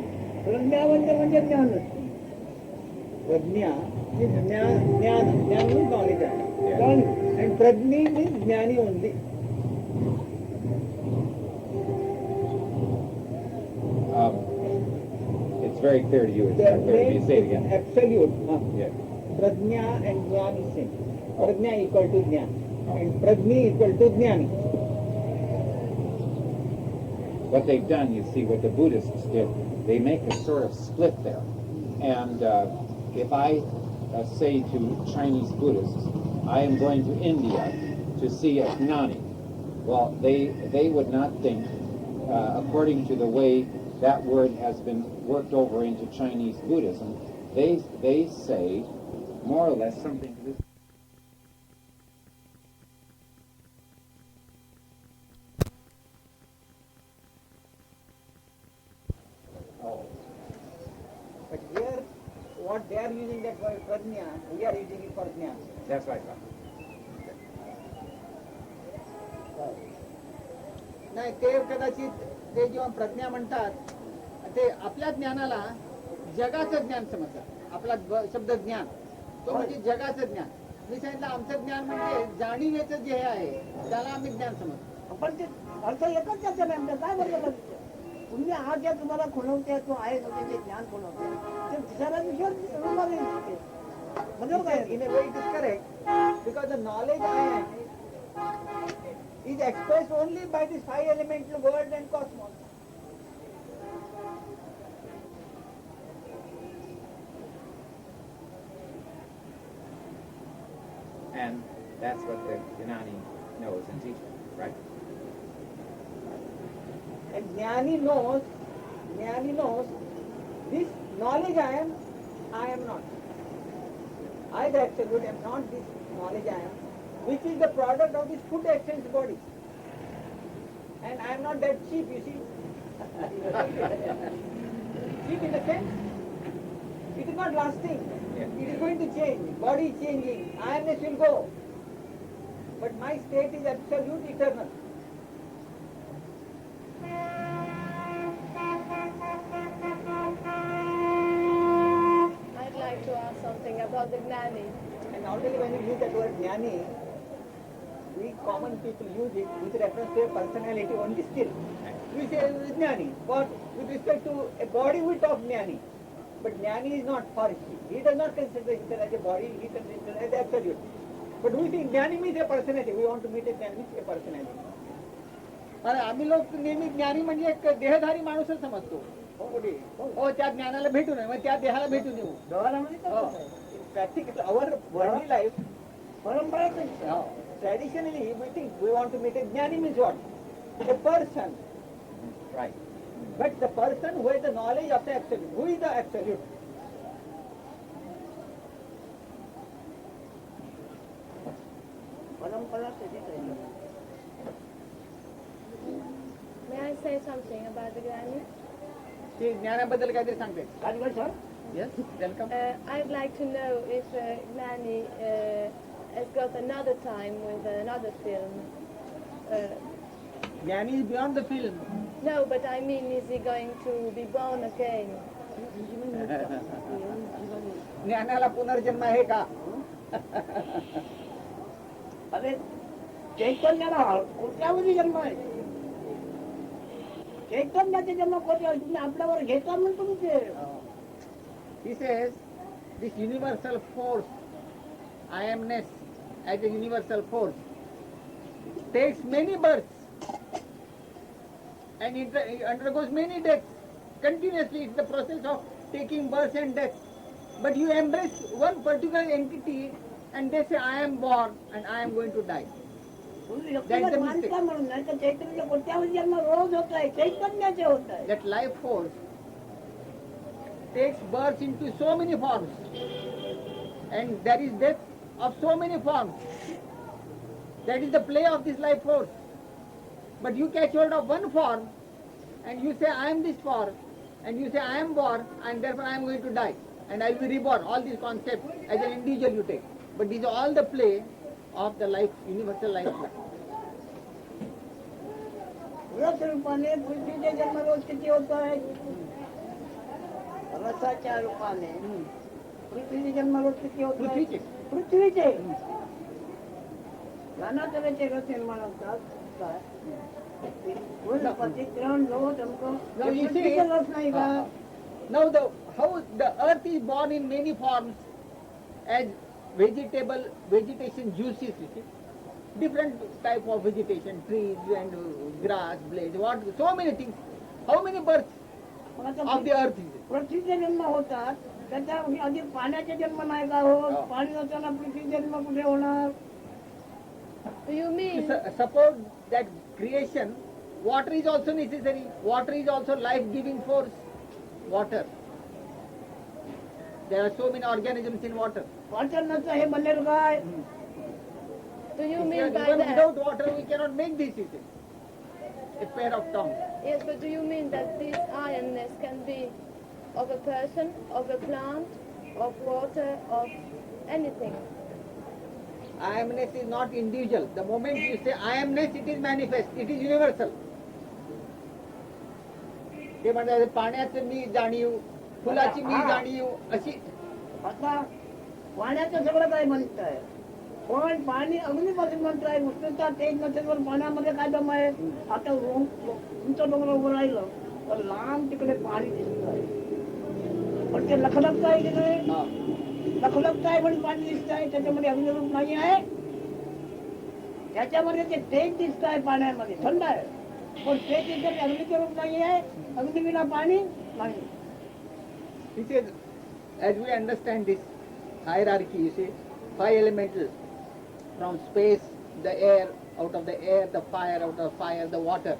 प्रज्ञा म्हणजे ज्ञान. प्रज्ञा ज्ञान ज्ञान मीन्स नॉलेज आहे आणि प्रज्ञी मीन्स ज्ञानी only. It's very clear to you. It's not clear to me. Say it again. Absolute. Yeah. Prajna and Jnana is same. Prajna equal to Jnana and Prajni equal to Jnani. What they've done, you see, what the Buddhists did, they make a sort of split there. And if I say to Chinese Buddhists, I am going to India to see a gnani, well, they would not think, according to the way that word has been worked over into Chinese Buddhism, they say more or less something to this. But here, what they are using that word Prajna, we are using it for Jnana. That's right. नाही ते कदाचित ते जेव्हा प्रज्ञा म्हणतात ते आपल्या ज्ञानाला जगाचं ज्ञान समजतात. आपला शब्द ज्ञान तो म्हणजे जगाचं ज्ञान. मी सांगितलं आमचं ज्ञान म्हणजे जाणीवेचं जे आहे त्याला आम्ही ज्ञान समजतो. पण ते अर्थ एकच त्याचा नाही. काय म्हणलं तुम्ही हा ज्या तुम्हाला खुणवते तो आहे म्हणजे ज्ञान खुणवते ते दुसऱ्या दिवशी म्हणजे काय In a way it is correct because the knowledge I am is expressed only by this five elemental world and cosmos. And that's what the Gnani knows and teaches, right? And Jnani knows this knowledge I am not. I the absolute am not this knowledge I am, which is the product of this food exchange body. And I am not that cheap, you see. Cheap in a sense, it is not lasting. It is going to change. Body is changing. I-ness will go. But my state is absolute eternal. I'd like to ask something about the Gnani. And normally when you use that word jnani, we common people use it with reference to a personality only still. We say jnani, but with respect to a body we talk jnani. But jnani is not for him. He does not consider himself as a body, he considers himself as absolute. But we think jnani means a personality. We want to meet a jnani means a personality. आणि आम्ही लोक नेहमी ज्ञानी म्हणजे एक देहधारी माणूसच समजतो. हो त्या ज्ञानाला भेटू नये मग त्या देहाला भेटून येऊ. प्रॅक्टिकल अवर वर्ल्डली लाईफ परंपरा traditionally we think we want to meet a jnani means what? A person. Right. But the person who has the knowledge of the absolute. Who is the absolute? परंपरा से दिखाई May I say something about the Granny? ती ज्ञानाबद्दल काहीतरी सांगते. Rajgarh sir Yes, welcome. I'd like to know if Granny has got another time with another film. Jnani is beyond the film. No, but I mean, is he going to be born again? ज्ञानाला पुनर्जन्म आहे का? अरे चैतन्याला कुठल्यामध्ये जन्म आहे चैतन्याचे जन्म कोणत्या तुम्ही आपल्यावर घेता म्हणतो तुमचे He says, this universal force, I amness as a universal force, takes many births and it undergoes many deaths. Continuously, it's the process of taking birth and death. But you embrace one particular entity and they say, I am born and I am going to die. व्यक्तिगत मानता म्हणून नाही तर चैतन्य कोणत्यामध्ये जन्म रोज होत आहे चैतन्याचे होत आहे That life force takes birth into so many forms and there is death of so many forms. That is the play of this life force. But you catch hold of one form and you say I am this form and you say I am born and therefore I am going to die and I will be reborn. All these concepts as an individual you take. But these are all the play of the life, universal life play. रस रूपाने पृथ्वीचे जन्म रोज किती होत आहे रसाच्या रूपाने पृथ्वीचे जन्म रोज किती होत आहे पृथ्वीचे नाना तऱ्हेचे रस निर्माण होतात काय प्रतिक्रण लोह चमक पृथ्वीचे रस नाही का Now how the earth is born in many forms as vegetation juices, you see. Different type of vegetation, trees and grass, blades, what, so many things. How many births of the earth is it? पृथ्वीचे जन्म होतात त्याच्या अधिक पाण्याचे जन्म नाही का होत पाणी नसताना पृथ्वी जन्म कुठे होणार Do you mean? Suppose that creation, water is also necessary. Water is also life-giving force. Water. There are so many organisms in water. Water नसतं हे बनेल काय Do you mean Even by that? without water, we cannot make this. It is a pair of tongues. Yes, but do you mean that this ironness can be of a person, of a plant, of water, of anything? I amness is not individual. The moment you say I amness, it is manifest. It is universal. ते म्हणतात पाण्याचं मी जाणीव, फुलाची मी जाणीव, अशी आता पाण्याचं सगळं काय म्हणताय पण पाणी अग्नीपासून म्हणताय उष्णता तेज नसेल तर पाण्यामध्ये काय दम आहे आता तुमचं डोंगर उभं राहिलं तर लांब तिकडे पाणी दिसत आहे पण ते लखलखत आहे की नाही लखलखत आहे पण पाणी दिसत आहे त्याच्यामध्ये अग्निरूप नाही आहे त्याच्यामध्ये ते तेज दिसत आहे पाण्यामध्ये थंड आहे पण ते तिथे अग्नीचे रूप नाही आहे अग्निविना पाणी नाही He says, as we understand this hierarchy, you see, 5 elementals, from space, the air, out of the air, the fire, out of fire, the water.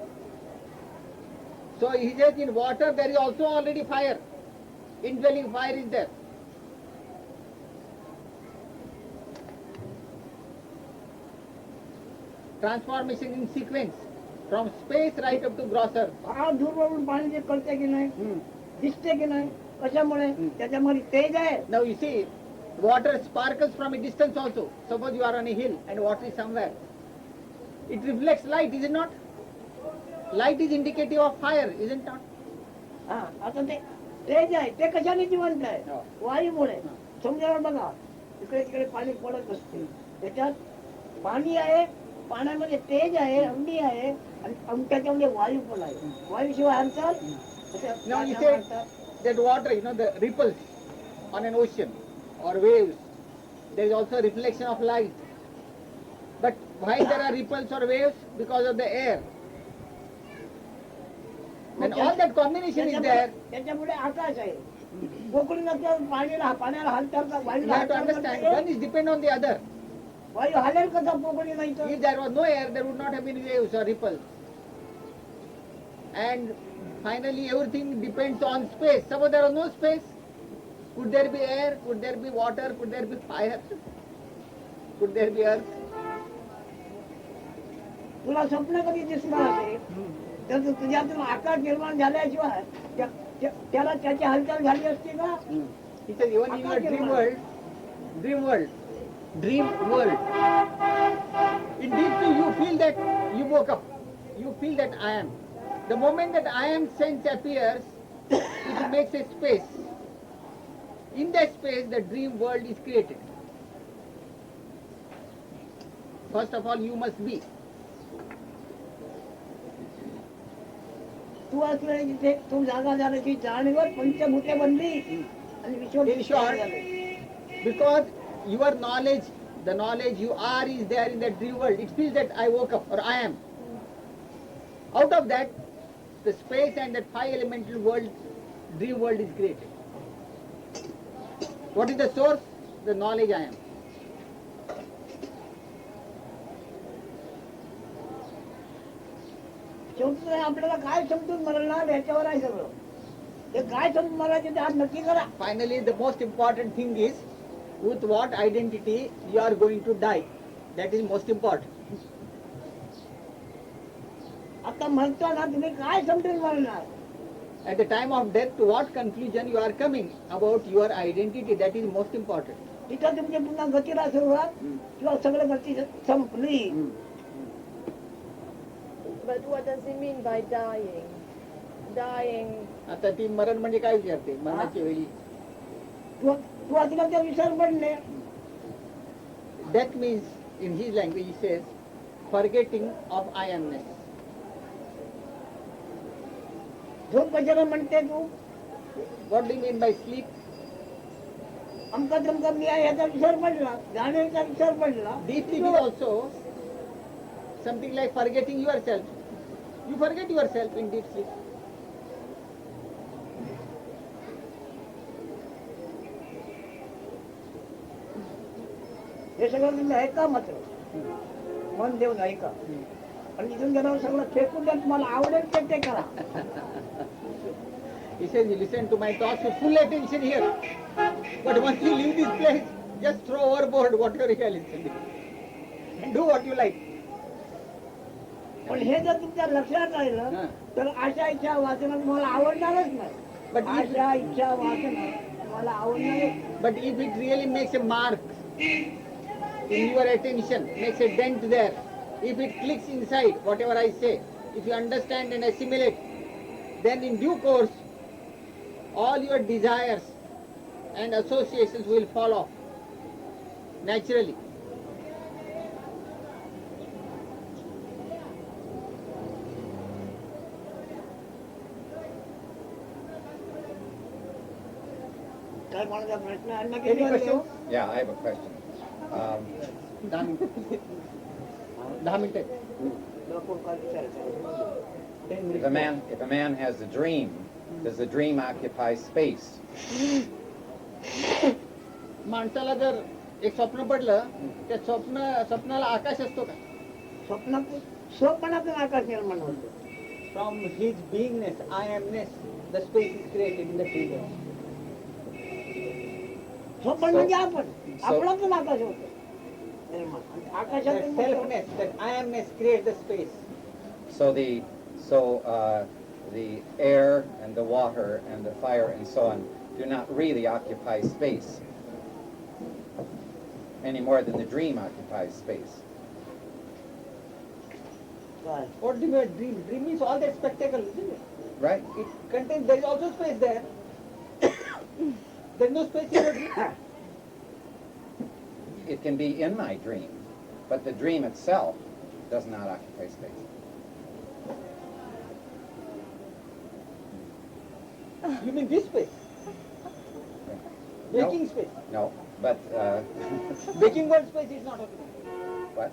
So he says in water there is also already fire. Indwelling fire is there. Transformation in sequence, from space right up to grosser. फार दूरवरून पाणी जे कळते की नाही दिसते की नाही कशामुळे त्याच्यामध्ये तेज आहे Now you see, water sparkles from a distance also. Suppose you are on a hill and water is somewhere. It reflects light, is it not? Light is indicative of fire, is it not? हा आता ते तेज आहे ते कशाने जिवंत आहे वायूमुळे समुद्रावर बघा इकडे तिकडे पाणी पडत असते त्याच्यात पाणी आहे पाण्यामध्ये तेज आहे अग्नी आहे आणि त्याच्यामध्ये वायू पण आहे वायूशिवाय हालचाल Now you say that water, the ripples on an ocean or waves, there is also a reflection of light. But why there are ripples or waves? Because of the air. When all that combination is there, त्याच्यामुळे आकाश आहे पोकळी नसल्यावर पाण्याला हालचाल you have to understand, one is depend on the other. वायू हालेल कसा पोकळी नाही तर If there was no air, there would not have been waves or ripples. And finally, everything depends on space. Suppose there was no space, could there be air? Could there be water? Could there be fire? Could there be earth? तुला स्वप्न कधी दिसणार असेल तर तुझ्यातून आकाश निर्माण झाल्याशिवाय त्याला त्याची हालचाल झाली असती का? He says, even in your dream world, indeed too you feel that you woke up. You feel that I am. The moment that I am sense appears, it makes a space. In that space, the dream world is created. First of all, you must be. तू असले जिथे तू जागा झाल्याची जाणीवर पंचभूते बनली आणि विश्व In short, because your knowledge, the knowledge you are is there in that dream world. It feels that I woke up or I am. Out of that, the space and that five elemental world, dream world is created. What is the source? The knowledge I am. शेवटी आपल्याला काय समजून मरणार याच्यावर आहे सगळं. ते काय समजून मरायचे ते आज नक्की करा. Finally, the most important thing is with what identity you are going to die. That is most important. आता म्हणतो ना तुम्ही काय समजून मरणार. At the time of death, to what conclusion you are coming about your identity, that is most important. तिथं तुमची पुन्हा गतीला सुरुवात किंवा सगळं गती संपली. But what does he mean by dying? Dying. आता ती मरण म्हणजे काय विचारते मरणाच्या वेळी. तू आता त्या विसर पडले. Death means, in his language, he says, forgetting of I amness. झोप कशाला म्हणते तू. What do you mean by sleep? अमका तमका मी आहे याचा विसर पडला, जाणीवेचा विसर पडला. Deep sleep is also something like forgetting yourself. You forget yourself in deep sleep. हे सगळं तुम्ही ऐका मात्र मन देऊन ऐका आणि इथून गेल्यावर सगळं फेकून द्या. तुम्हाला आवडेल ते करा. He says, you listen to my talks with full attention here. But once you leave this place, just throw overboard whatever you are listening. And do what you like. पण हे जर तुमच्या लक्षात राहिलं तर आशा इच्छा वाचन तुम्हाला आवडणारच नाही. But if, आशा इच्छा वाचन तुम्हाला आवडणारच. but if it really makes a mark in your attention, makes a dent there, if it clicks inside whatever I say, if you understand and assimilate, then in due course all your desires and associations will fall off naturally. काय कोणाचा प्रश्न आहे ना? Any question? Yeah, I have a question. 10 minutes. If a man has a dream, does the dream occupy space? माणसाला जर एक स्वप्न पडलं त्या स्वप्नाला आकाश असतो का? स्वप्नातून आकाश निर्माण होतो. From his beingness, I amness, the space is created in the dream. स्वप्न म्हणजे आपण आपलातून आकाश होतो निर्माण. That आकाशातून selfness, that I amness creates the space. So the air and the water and the fire and so on do not really occupy space any more than the dream occupies space. काय? What do you mean dream? Dream is all that spectacle, isn't it? Right? It contains, there is also space there. There is no space in your dream. It can be in my dream, but the dream itself does not occupy space. You mean this space? Waking space. No, but Waking world space is not occupied. what?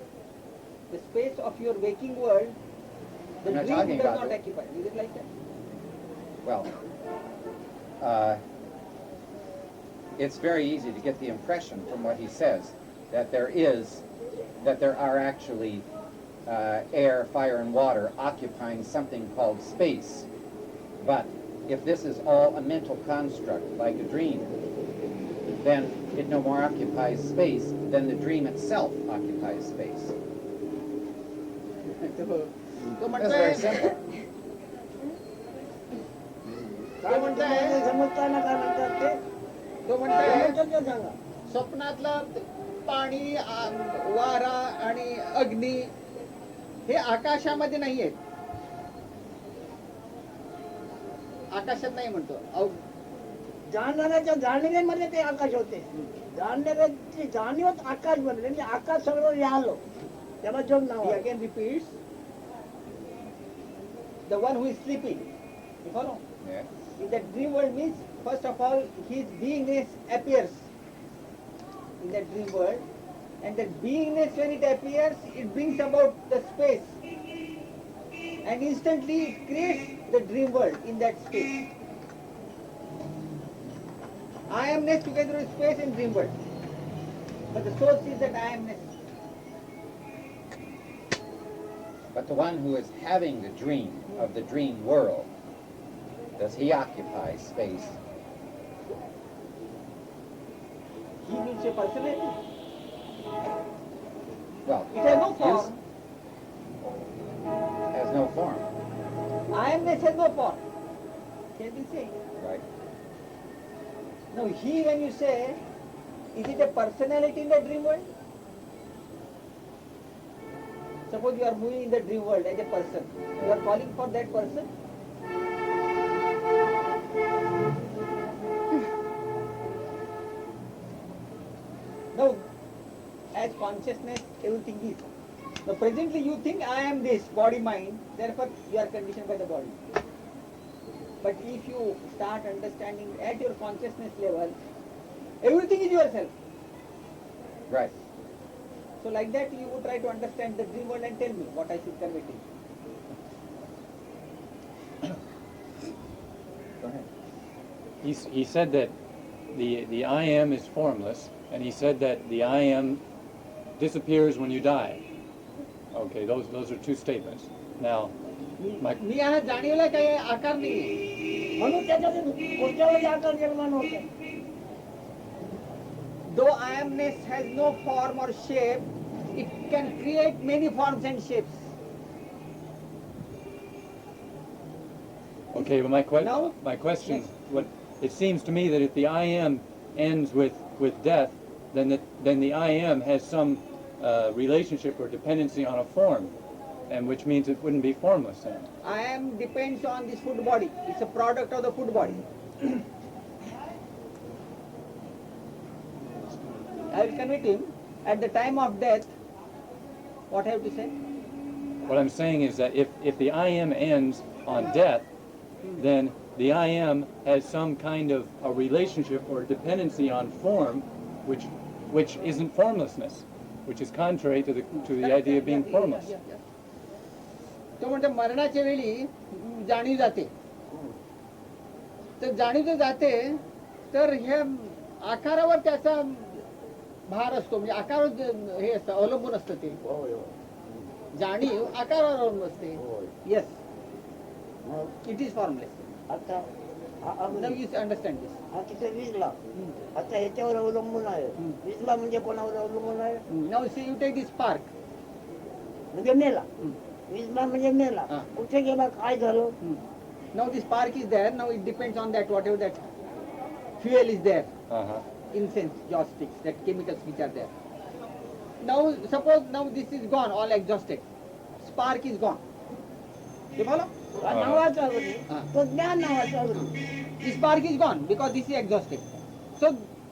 The space of your waking world, the I'm not dream talking does about not it. occupy. Is it like that? Well, it's very easy to get the impression from what he says that there is that there are actually air, fire, and water occupying something called space. But if this is all a mental construct, like a dream, then it no more occupies space than the dream itself occupies space. तो That's very म्हणताय simple. काय म्हणतो मला समजता ना काय म्हणतात ते तो म्हणताय समजतं ते सांगा. स्वप्नातलं पाणी वारा आणि अग्नी हे आकाशामध्ये नाही आहेत. आकाशात नाही म्हणतो. जाणणाऱ्याच्या जाणीवेमध्ये ते आकाश होते. जाणणाऱ्याची जाणीवच आकाश बनले म्हणजे आकाश सगळं राहिलो तेव्हा जग नाव He आहे. again repeats, the one who is sleeping. You follow? Yes. In that dream world means, first of all, his beingness appears in that dream world, and that beingness, when it appears, it brings about the space, and instantly it creates the dream world in that space. I amness together with space and dream world, but the source is that I amness. But the one who is having the dream of the dream world, does he occupy space? He means a personality. Well, It has no form. has no form, I amness has no form. Can we say? right? Now, he, when you say, is it a personality in the dream world? Suppose you are moving in the dream world as a person. You are calling for that person. Now, as consciousness, everything is. Now, presently you think I am this, body, mind, therefore you are conditioned by the body. But if you start understanding at your consciousness level, everything is yourself. Right. So like that you would try to understand the dream world and tell me what I should convey to you. Go ahead. He said that the I am is formless, and he said that the I am disappears when you die. Okay, those are two statements. Now, my मी हा जाणीवला काही आकार नाही. म्हणून त्याच्यातून कोणत्या वेळी आकार निर्माण होते. Though I amness has no form or shape, it can create many forms and shapes. okay, but Now- my question, Yes. what it seems to me that if the I am ends with death, then the I am has some relationship or dependency on a form, and which means it wouldn't be formless then. I am depends on this food body. It's a product of the food body. I will convey to him at the time of death. What I have to say? What I'm saying is that if the I am ends on death, then the I am has some kind of a relationship or dependency on form, which isn't formlessness, which is contrary to the idea of being formless. तो म्हणतो मरणाच्या वेळी जाणीव जाते. तर जाणीव जर जाते तर ह्या आकारावर त्याचा भार असतो, म्हणजे आकारावर हे असतं, अवलंबून असतं ते. जाणीव आकारावर अवलंबून असते. Yes, it is formless. आता नाउ यू अंडरस्टँड दिस. हा तिथे विजला आता ह्याच्यावर अवलंबून आहे. विजला म्हणजे कोणावर अवलंबून आहे. Now see you take this spark. म्हणजे मेला. विजला म्हणजे मेला. हा. कुठे गेला काय झालं. Now this spark is there. Now it depends on that whatever that fuel is there. Uh-huh. Incense, joysticks, that chemicals which are there. Now, suppose now this is gone, all exhausted. Spark is gone. You follow? नावाचा अवधी हा. तो ज्ञान नावाचा अवधी. The spark is gone because this is exhausted. So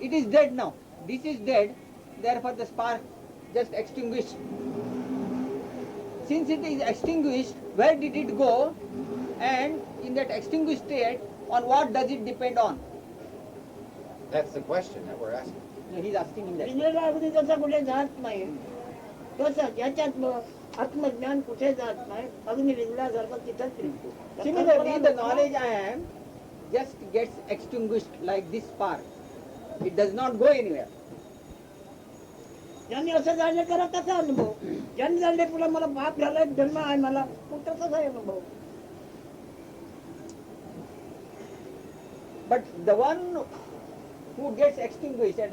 it is dead now. This is dead. Therefore, the spark just extinguished. Since it is extinguished, where did it go? And in that extinguished state, on what does it depend on? That's the question that we're asking. No, he's asking him that. विजलेला अगदी तसा कुठे जात नाही. तसं याच्यात आत्मज्ञान कुठे जात नाही. अग्नी विजल्यासारखं तिथंच फिरतो. Similarly, the knowledge I am just gets extinguished like this spark. It does not go anywhere. ज्यांनी असं जाणलं करा तसा अनुभव, ज्यांनी जाणले पुन्हा मला बाप झालाय, जन्म आहे मला, मग तसाच आहे अनुभव. But the one who gets extinguished at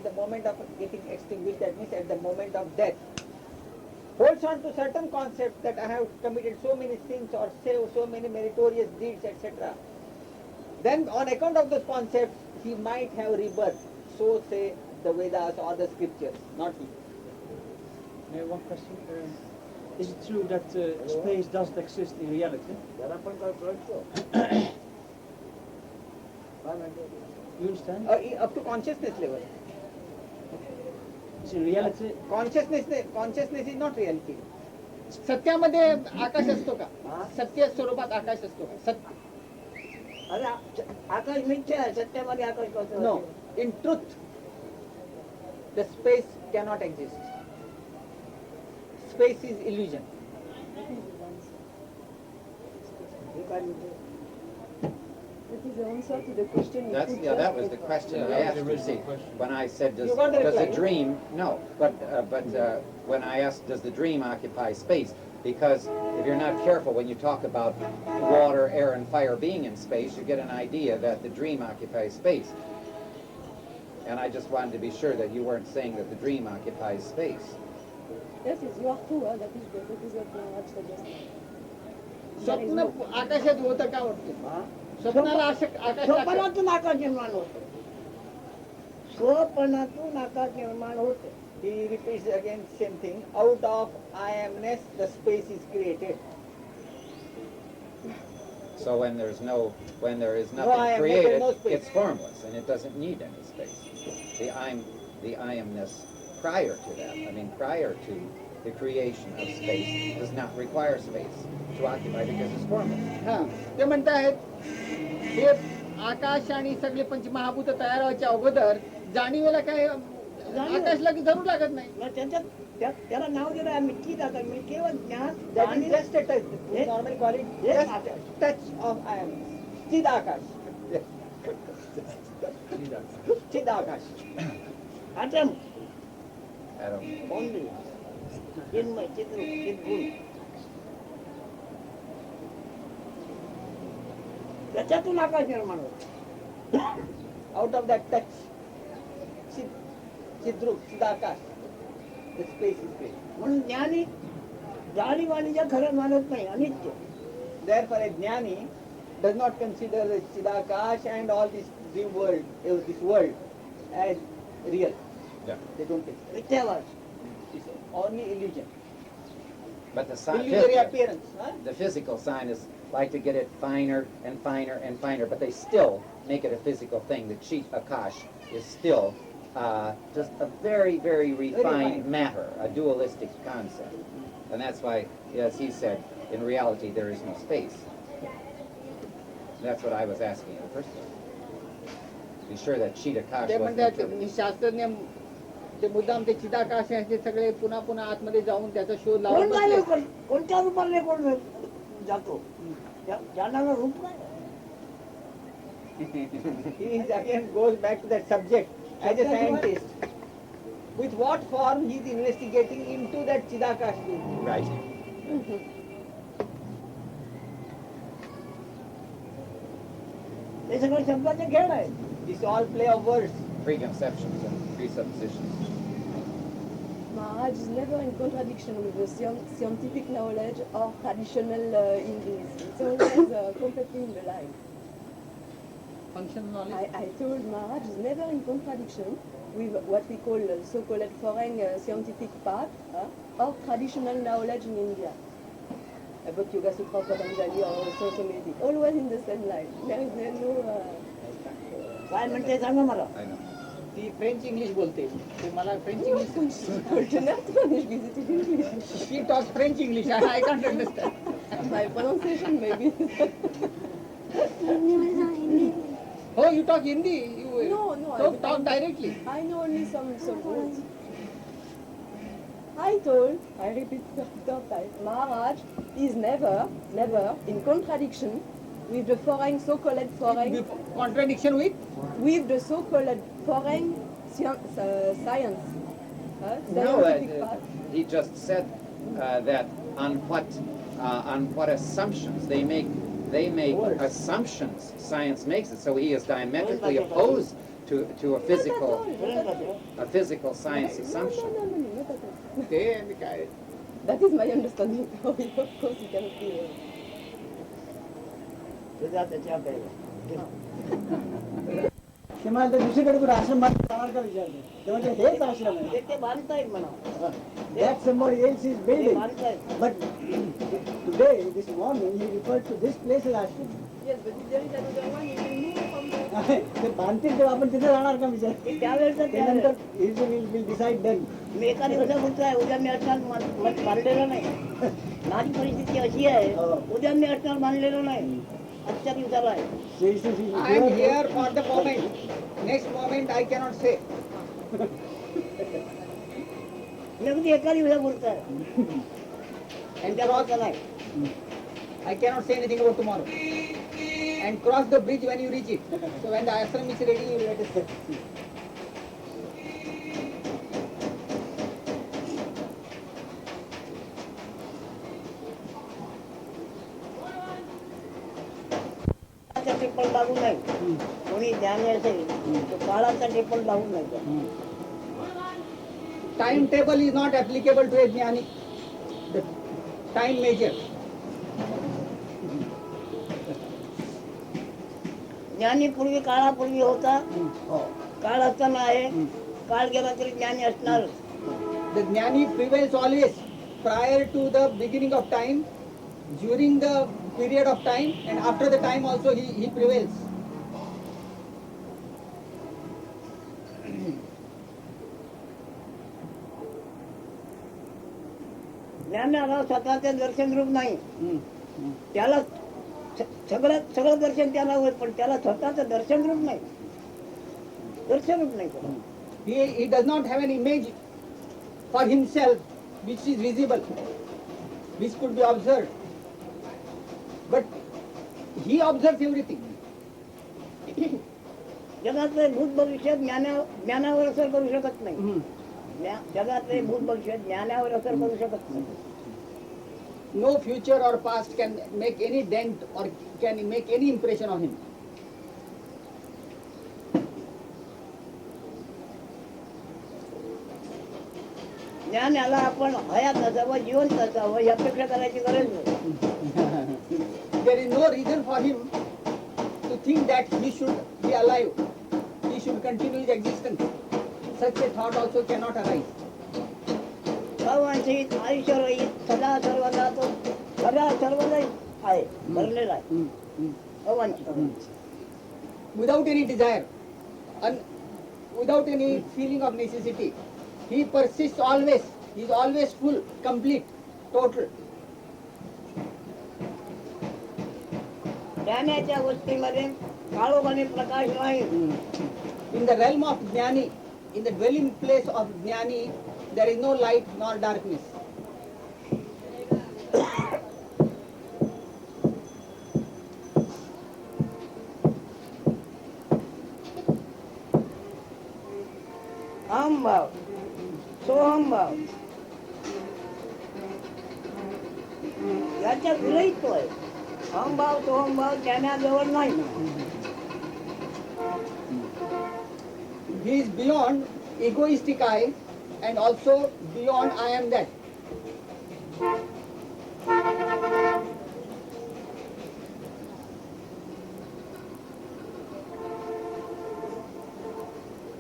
the moment of getting extinguished, that means at the moment of death, holds on to certain concepts that I have committed so many sins or say so many meritorious deeds, etc. Then on account of those concepts, he might have rebirth. So say the Vedas or the scriptures, not he. One question. Is it true that space doesn't exist in reality? You understand? Up to consciousness level. Is in reality? Consciousness is not reality. सत्यामध्ये आकाश असतो का? सत्य स्वरूपात आकाश असतो का? सत्य. अरे आकाश मिथ्या आहे, सत्यामध्ये आकाश कसं? No. In truth, the space cannot exist. Space is illusion. That is the answer to the question you That's, put yeah, that just was the before. question I asked you. See, when I said, You got the does reply, a dream, no, but when I asked, does the dream occupy space? Because if you're not careful, when you talk about water, air, and fire being in space, you get an idea that the dream occupies space. And I just wanted to be sure that you weren't saying that the dream occupies space. Yes, yes, you are true. That is what Maharaj suggested. स्वप्न आकाशात होतं का वाटतं? स्वप्नाला आकाश स्वप्नातून आकाश निर्माण होतं. स्वप्नातून आकाश निर्माण होतं. He repeats again same thing. Out of I amness, the space is created. So when there is I nothing am, created, there is no space. it's formless and it doesn't need any space. The I amness prior to that, I mean prior to the creation of space, does not require space to occupy because it's formless. हा ते म्हणतायत हे आकाश आणि सगळे पंचमहाभूत तयार व्हायच्या अगोदर जाणीवेला काय आकाशला की जरूर लागत नाही. मग त्याला नाव दिलं आहे मिठी आकाश. मी केवळ ज्ञान That is just a touch. We normally call it just touch of I am. चिदाकाश. चिदाकाश. Atom Adam. ओनली चिन्मय चित्र चिद्गुण. त्याच्यातून आकाश निर्माण होतं. Out of that touch, चिद्रूप, चिदाकाश, the space is created. म्हणून ज्ञानी जाणीवाणीच्या खरं मानत नाही, अनित्य. Therefore, a jnani does not consider the Chidakash and all this dream world, this world, as real. Yeah. They don't take it. मिथ्यावाद. It's only illusion. But the sign, Illusory appearance. Huh? the physical scientists like to get it finer and finer and finer, but they still make it a physical thing. The Chit Akash is still just a very, very refined matter, a dualistic concept. And that's why, as he said, in reality there is no space. That's what I was asking in the first place. Be sure that Chit Akash ते wasn't म्हणतात included. शास्त्रज्ञ ते मुद्दाम ते चिदाकाश आहे ते सगळे पुन्हा पुन्हा आतमध्ये जाऊन त्याचा शोध कोण लावून काय बसले. कोणत्या रूपाने कोण जातो? ज्ञानाला रूप नाही. He is again goes back to that subject as a scientist. With what form he is investigating into that Chidakash being. Right. हे सगळं शब्दाचे खेळ आहे. This all play of words. Preconceptions and presuppositions. Maharaj is never in contradiction with the scientific knowledge or traditional Indians. It's always completely in the line. Functional knowledge. I told Maharaj is never in contradiction with what we call so-called foreign scientific path or traditional knowledge in India. About Yoga Sutra, Patanjali or so many. Always in the same line. There is no... काय म्हणते सांगा मला. I know. ती French English बोलते. ते मला French English. She talks French English. I can't understand. My pronunciation maybe. Oh, you talk Hindi? No. So talk directly. I know only some words. I repeat third time, Maharaj is never in contradiction with the foreign, so-called foreign, Contradiction with? with the so-called foreign science No, scientific path. he just said that on what assumptions they make assumptions. Science makes it, so he is diametrically opposed to a physical science assumption. That is my understanding. Of course, you cannot be. तुझा त्याच्या ते मला दुसरीकडे कुठे आश्रम बांधणार का विचारते ते म्हणजे हेच आश्रम आहे ते बांधतायत म्हणा that somebody else is building but today this morning he referred to this place as ashram. Yes, but if there is another one, you will move from there. ते बांधतील तेव्हा आपण तिथे राहणार का विचार त्यानंतर विल डिसाइड देन मी एका दिवसा बोलतो आहे उद्या मी अटल बांधलेलं नाही माझी परिस्थिती अशी आहे उद्या मी अटल बांधलेलं नाही आजच्या दिवसाला आहे I am here for the moment. Next moment I cannot say. मी अगदी एका दिवसा बोलतो आहे And cross, I cannot say anything about tomorrow. And cross the bridge when you reach it. So when the ashram is ready, you will let us see. टिप्पण लागू नाही कोणी ज्ञानी असेल तो काळाचा टिप्पण लागू नाही Timetable is not applicable to a jnani. The time measure. ज्ञानी पूर्वी काळापूर्वी होता काळ असताना आहे काळ गेला तरी ज्ञानी असणार The jnani prevails always prior to the beginning of time, during the period of time, and after the time also he prevails. ज्ञानाला स्वतःचे दर्शन रूप नाही त्याला सगळं दर्शन त्याला होईल पण त्याला स्वतःचं दर्शन रूप नाही दर्शन रूप नाही He does not have an image for himself which is visible, which could be observed. But he observes everything. जगातले भूत भविष्य ज्ञानावर असर करू शकत नाही जगातले भूत भविष्य ज्ञानावर असर करू शकत नाही No future or past can make any dent or can make any impression on him. ज्ञानाला आपण हयात असावं जिवंत असावं ही अपेक्षा करायची गरज नाही There is no reason for him to think that he should be alive. He should continue his existence. Such a thought also cannot arise. सर्वांशी आयुष्य रहित सदा सर्वदा तो सदा सर्वदा आहे भरलेला आहे अवांछित Without any desire, without any feeling of necessity, he persists always. He is always full, complete, total. ज्ञानाच्या गोष्टीमध्ये काळोखाने प्रकाश नाही In the realm of jnani, in the dwelling place of jnani, there is no light nor darkness. अहम भाव सोहम भाव याच्या विरहित तो आहे अहम भाव सोहम भाव ज्ञानाजवळ नाही He is beyond egoistic I and also beyond I am that.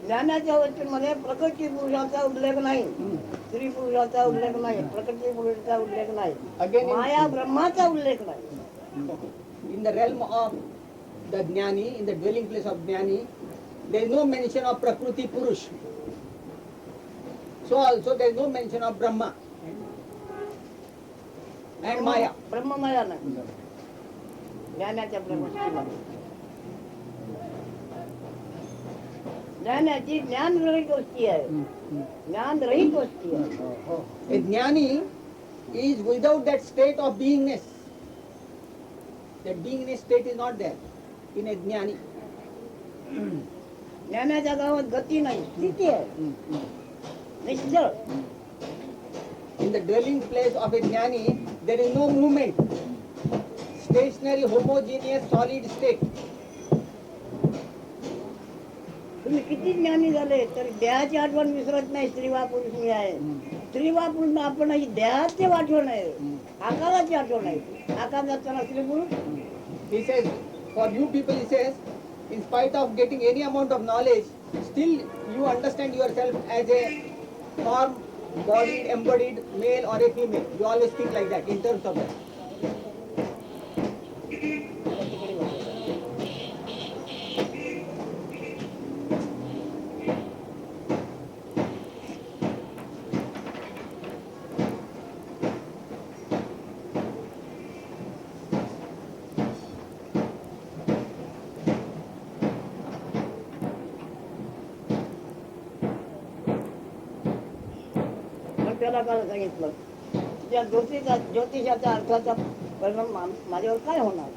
ज्ञानाच्या गोष्टीमध्ये प्रकृती पुरुषाचा उल्लेख नाही स्त्री पुरुषाचा उल्लेख नाही प्रकृती पुरुषाचा उल्लेख नाही Again माया ब्रह्माचा उल्लेख नाही in the realm of the jnani, in the dwelling place of jnani, there is no mention of Prakriti Purush. So also there is no mention of Brahma and Maya. ब्रह्ममाया नाही ज्ञानाच्या गोष्टीमध्ये ज्ञानाची ज्ञान रहित गोष्टी आहे ज्ञान रहित गोष्टी आहे A jnani is without that state of beingness. That beingness state is not there in a jnani. ज्ञानाच्या गावात गती नाही स्थिती आहे निश्चळ. In the dwelling place of a jnani, there is no movement. Stationary, homogeneous, solid state. तुम्ही किती ज्ञानी झाले तरी देहाची आठवण विसरत नाही. स्त्री वा पुरुष मी आहे. स्त्री वा पुरुष आपण ही देहाची आठवण आहे, आकाराची आठवण आहे. आकाराचा स्त्री पुरुष. He says, for you people, he says, in spite of getting any amount of knowledge, still you understand yourself as a form, bodied, embodied, male or a female. You always think like that in terms of that. त्याला काय सांगितलं त्या ज्योतिषाच्या अर्थाचा परिणाम माझ्यावर काय होणार.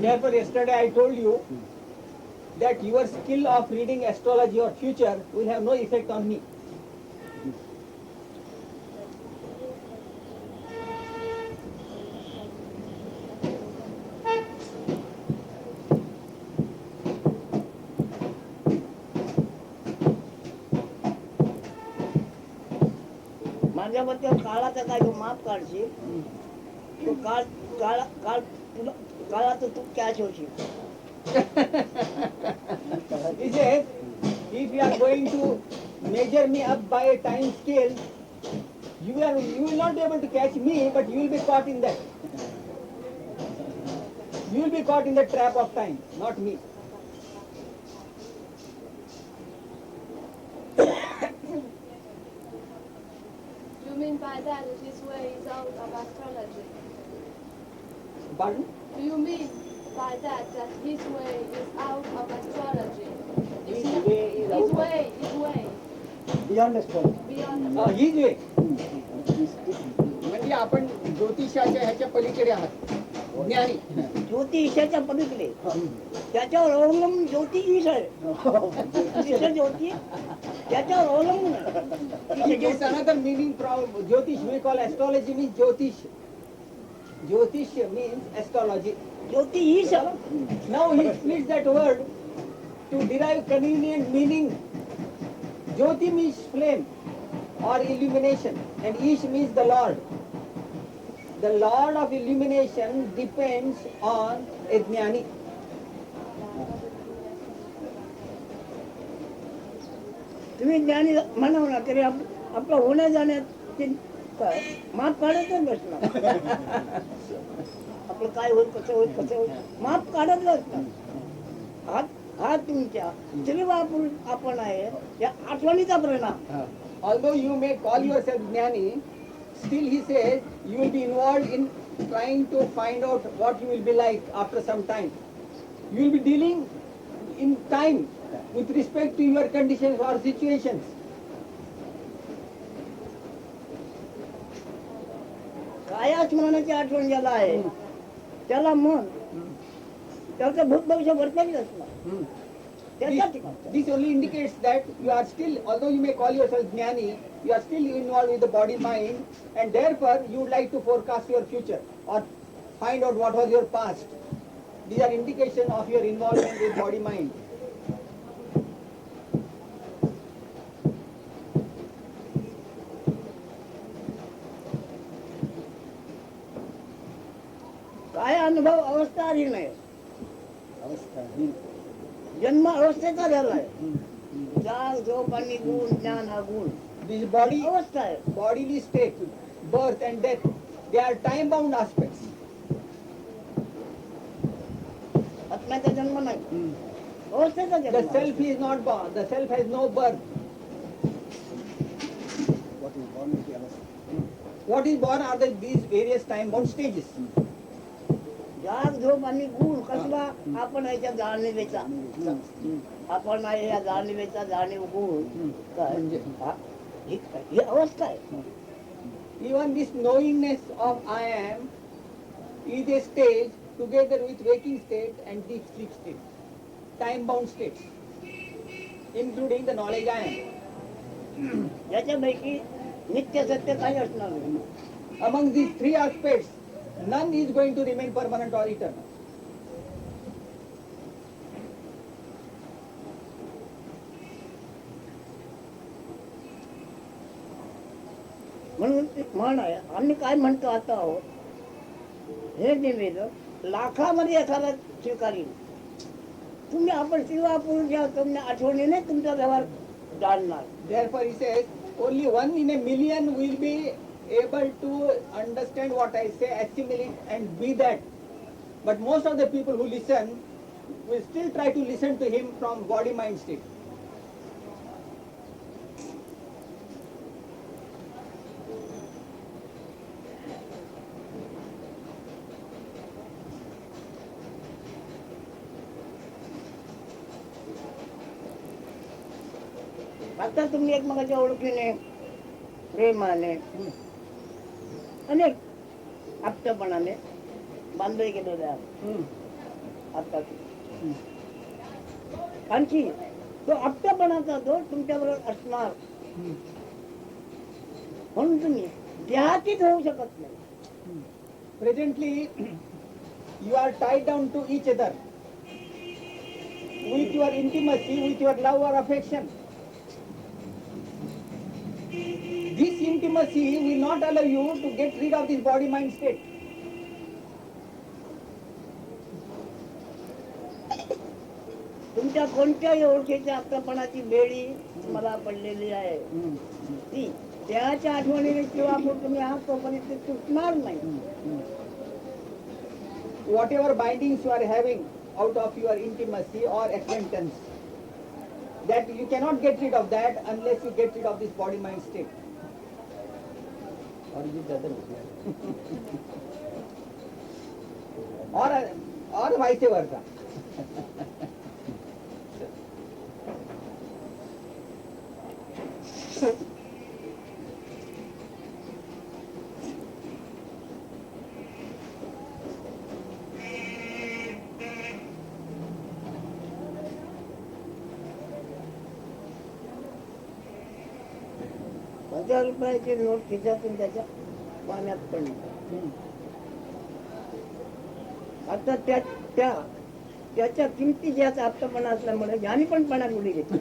Therefore, yesterday I told you that your skill of reading astrology or future will have no effect on me. माझ्याबद्दल काळाचा काय तू माप काढशील, तो काळ काळ काळ तुला काळाचं तू कॅच होशील. He says, if you are going to measure me up by a time scale, you will not be able to catch me, but you will be caught in that. You will be caught in the trap of time, not me. You mean by that his way is out of astrology? Pardon? Do you mean by that his way is out of astrology? His way is out His of- way, Beyond astrology. beyond His way. म्हणजे आपण ज्योतिषाच्या ह्याच्या पलीकडे आहात, ज्ञानी. ज्योतिषाच्या पलीकडे त्याच्यावर अवलंबून ज्योतिष ईश आहे. ईश ज्योती त्याच्यावर अवलंबून आहे. It is another meaning from Jyotish. We call astrology means Jyotish. Jyotish means astrology. ज्योती ईश आहे. Now he splits that word to derive convenient meaning. Jyoti means flame or illumination, and Ish means the Lord. The Lord of illumination depends on a jnani. तुम्ही ज्ञानी म्हणाव ना तरी आपलं होण्या जाण्याचे काय माप काढतच बसणार. आपलं काय होईल कसं होईल कसं होईल माप काढत बसणार. हा तुमच्या स्त्री वा पुरुष आपण आहे या आठवणीचा परिणाम. Although you may call yourself jnani, still he says you will be involved in trying to find out what you will be like after some time. You will be dealing in time with respect to your conditions or situations. कायाच मनाची आठवण ज्याला आहे त्याला मन त्याचं भूत भविष्य वर्तनीच असणार. त्याच्या ठिकाणी This only indicates that you are still, although you may call yourself jnani, you are still involved with the body mind, and therefore you would like to forecast your future or find out what was your past. These are indication of your involvement with body mind. काय अनुभव अवस्थाहीन आहे. जन्म अवस्थेचा झाला आहे. जाग झोप आणि गुण ज्ञान हा गुण This body, अवस्था आहे. bodily state, birth and death, they are time-bound aspects. आत्म्याचा जन्म नाही, अवस्थेचा The जन्म. self is not born. The self has no birth. What is born are these various time-bound stages. जाग झोप आणि गुण कसला आपण याच्या जाणीवेचा आपण आहे या जाणीवेचा जाणीव गुण काय ही अवस्था आहे. Even this knowingness of I am is a stage together with waking state and deep sleep state, time-bound states, including the knowledge I am. याच्यापैकी नित्य सत्य काही असणार नाही. Among these three aspects, none is going to remain permanent or eternal. म्हणून ते म्हण आहे. आम्ही काय म्हणतो आता आहोत, हे निवेदन लाखामध्ये एखादा स्वीकारील. तुम्ही आपण सेवा पुरुष घ्या, तुम्ही आठवणीने तुमचा व्यवहार जाणणार. Therefore, he says, only 1 in a million will be able to understand what I say, assimilate and be that. But most of the people who listen will still try to listen to him from body-mind state. आता तुम्ही एकमेकाच्या ओळखीने प्रेमाने अनेक आप्तपणाने बांधले गेलेले आहात. आता आणखी तो आप्तपणाचा दोष तुमच्याबरोबर असणार, म्हणून तुम्ही देहातीत होऊ शकत नाही. Presently, you are tied down to each other with your intimacy, with your love or affection. This intimacy will not allow you to get rid of this body-mind state. तुमच्या कोणत्याही ओळखीच्या आप्तपणाची बेडी मला पडलेली आहे, ती त्याच्या आठवणीने किंवा तुम्ही आहात तोपर्यंत ते तुटणार नाही. Whatever bindings you are having out of your intimacy or acquaintance, that you cannot get rid of that unless you get rid of this body-mind state. or vice versa. ₹1000 note खिशातून त्याच्या पाण्यात पडली. आता त्याच्या किमतीच्या आप्तपणा असल्यामुळे ज्ञानी पण पाण्यात उडी घेतली.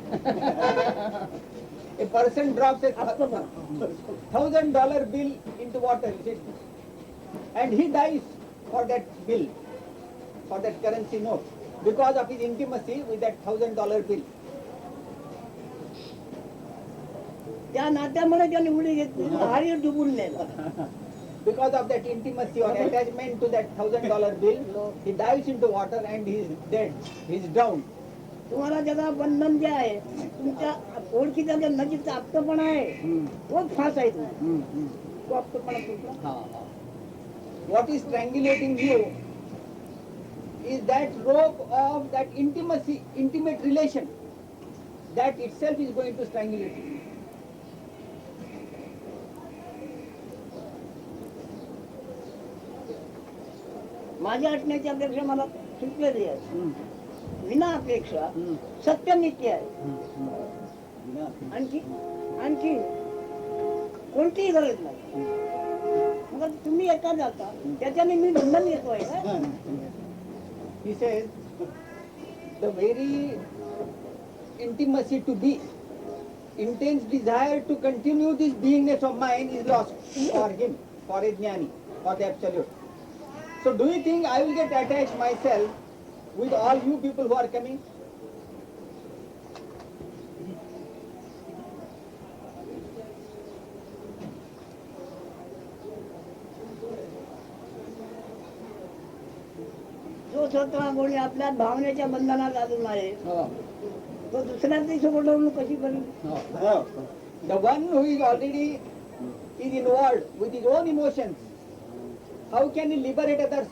A person drops a $1,000 bill into water, and he dies for that bill, for that currency note, because of his intimacy with that $1,000 bill. त्या नात्यामुळे त्यांनी उडी घेतली, हारी डुबून नेला. Because of that intimacy or attachment to that $1,000 bill, he dives into water and he is dead. He is drowned. तुम्हाला जगा बंधन जे आहे, तुमच्या ओळखीचा जो नजीकचा आप्तपणा आहे, तोच फास आहे. तो आप्तपणा तुटला. What is strangulating you is that rope of that intimacy, intimate relation. That itself is going to strangulate you. माझ्या असण्याची अपेक्षा मला सुटलेली आहे. विना अपेक्षा सत्य नित्य आहे. आणखी कोणतीही गरज नाही. मग तुम्ही एका जाता त्याच्याने मी बंधन घेतोय का? He says, the very intimacy to be, intense desire to continue this beingness of mine is lost for him, for a jnani, for the absolute. So do you think I will get attached myself with all you people who are coming? जो स्वतः कोणी आपल्या भावनेच्या बंधनात अजून आहे, तो दुसऱ्याची सोडवणूक कशी करेल? The one who is already is involved with his own emotions, how can he liberate others?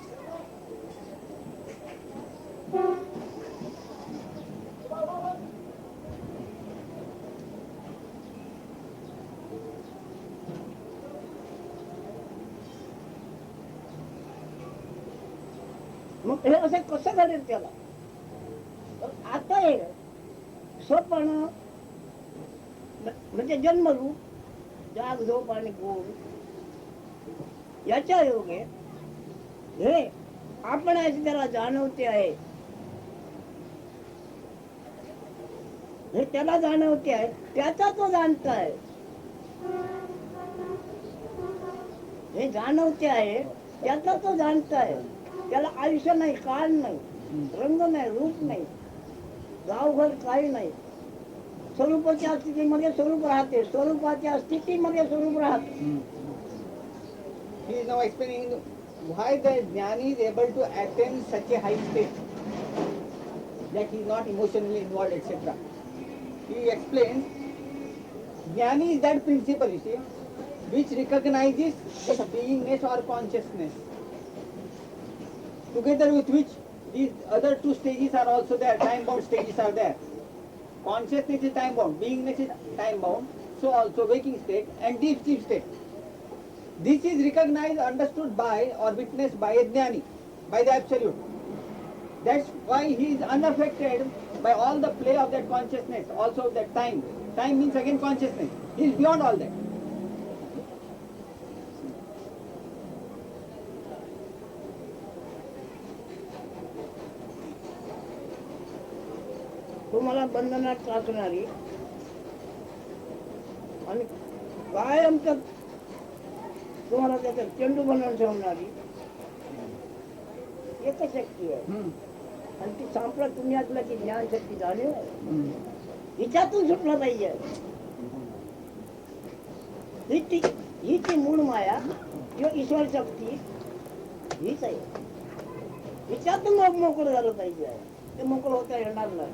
मग हे असं कसं घडेल त्याला? आता हे स्वपण म्हणजे जन्मरूप जाग झोप आणि गुण याच्या योगे हे आपण अशी त्याला जाणवते आहे, हे त्याला जाणवते आहे, त्याचा तो जाणताय. हे जाणवते आहे त्याचा तो जाणताय. त्याला आयुष्य नाही, काळ नाही, रंग नाही, रूप नाही, गावघर काही नाही. स्वरूपाच्या स्थितीमध्ये स्वरूप राहते, स्वरूपाच्या स्थितीमध्ये स्वरूप राहते. He is now explaining why the jnani is able to attain such a high state that he is not emotionally involved, etc. He explains jnani is that principle, you see, which recognizes the beingness or consciousness, together with which these other two stages are also there, time bound stages are there. Consciousness is time bound, beingness is time bound, so also waking state and deep sleep state. This is recognized, understood by or witnessed by a jnani, by the absolute. That's why he is unaffected by all the play of that consciousness, also of that time. Time means again consciousness. He is beyond all that. तुम्हाला बंधनात टाकणारी आणि कायम तुम्हाला त्याचा चेंडू बनवून ठेवणारी एकच शक्ती आहे. आणि ती सांप्रत पुण्यातलं की ज्ञान शक्ती जाणीव आहे, हिच्यातून सुटलं पाहिजे. ही ती मूळ माया किंवा ईश्वर शक्ती हीच आहे. हिच्यातून मोकळं झालं पाहिजे. ते मोकळं होता येणार नाही.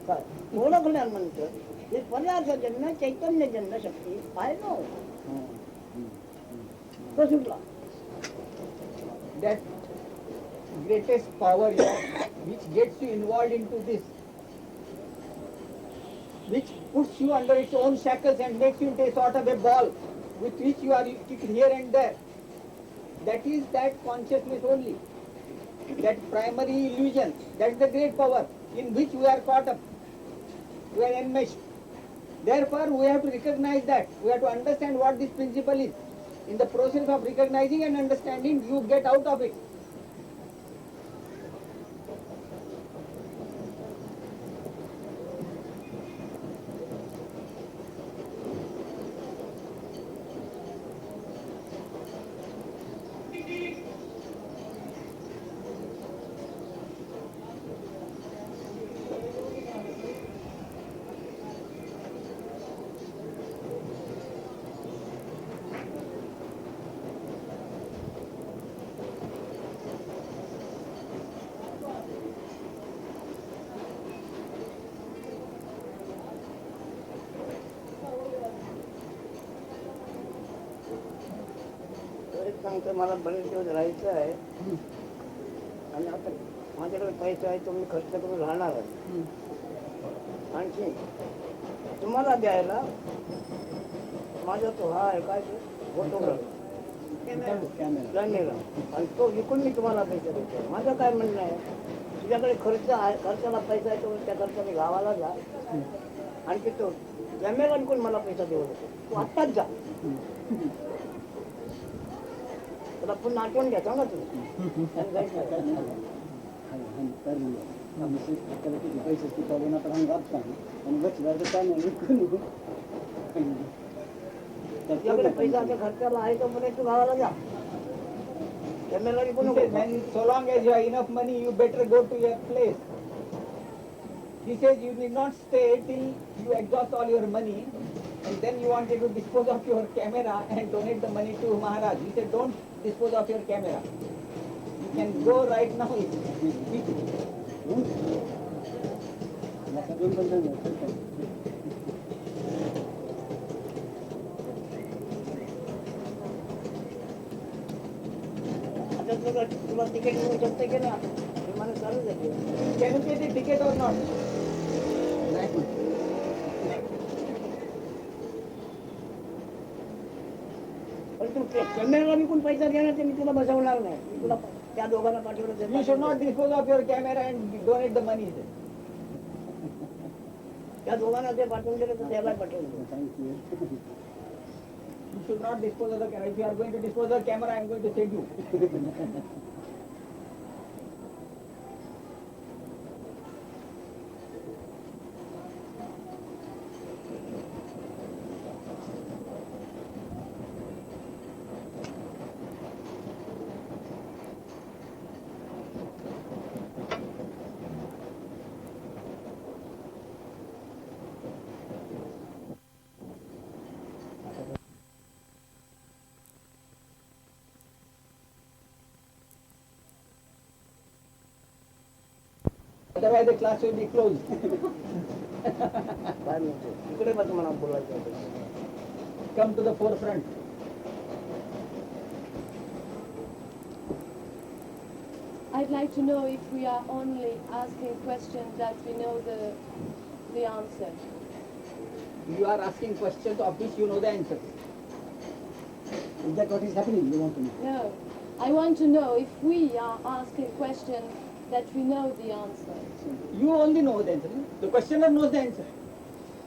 काय ओळखल्यानंतर हे पदार्थजन्य चैतन्यजन्य शक्ती आहे ना, तो सुटला. That greatest power which gets you involved into this, which puts you under its own shackles and makes you into a sort of a ball with which you are kicked here and there. That is that consciousness only, that primary illusion. That is the great power in which we are caught up, we are enmeshed. Therefore, we have to recognize that. We have to understand what this principle is. In the process of recognizing and understanding, you get out of it. सांगतो मला बरेच दिवस राहायचं आहे आणि आता माझ्याकडे पैसा आहे, तो मी खर्च करून राहणार आहे. आणखी तुम्हाला द्यायला माझा तो हा आहे काय कॅमेरा, आणि तो विकून मी तुम्हाला पैसे देतो. माझं काय म्हणणं आहे, तुझ्याकडे खर्च आहे, खर्चाला पैसा आहे, तो त्या खर्चाने गावाला जा, आणखी तो कॅमेरा विकून मला पैसा देऊ देतो. तू आत्ताच जा. त्याला पुन्हा आठवण घ्या, सांगा तुम्ही तुझ्याकडे पैशाच्या खर्चाला आहे तो म्हणे तू गावाला जा. कॅमेरा विकू नको. So long as you have enough money, you better go to your place. He says you need not stay till you exhaust all your money, and then you wanted to dispose of your camera and donate the money to Maharaj. He said, don't dispose of your camera. You can go right now. आता तुला ticket मिळू शकते की ना, विमान चालू झाली. Can you get a ticket or not? पण तू कॅमेरा विकून पैसा देणार ते मी तुला बसवणार नाही. मी तुला त्या दोघांना पाठवलं. You should not dispose of your camera and donate the money. त्या दोघांना ते पाठवून दिलं तर त्याला पाठवून दिलं. You should not dispose of the camera. If you are going to dispose of the camera, I am going to send you. Otherwise the class will be closed. काय म्हणतो इकडे बस मला बोलायचं होतं. Come to the forefront. I'd like to know if we are only asking questions that we know the answer. You are asking questions of which you know the answer. Is that what is happening? You want to know? No. I want to know if we are asking questions that we know the answer. You only know the answer. The questioner knows the answer.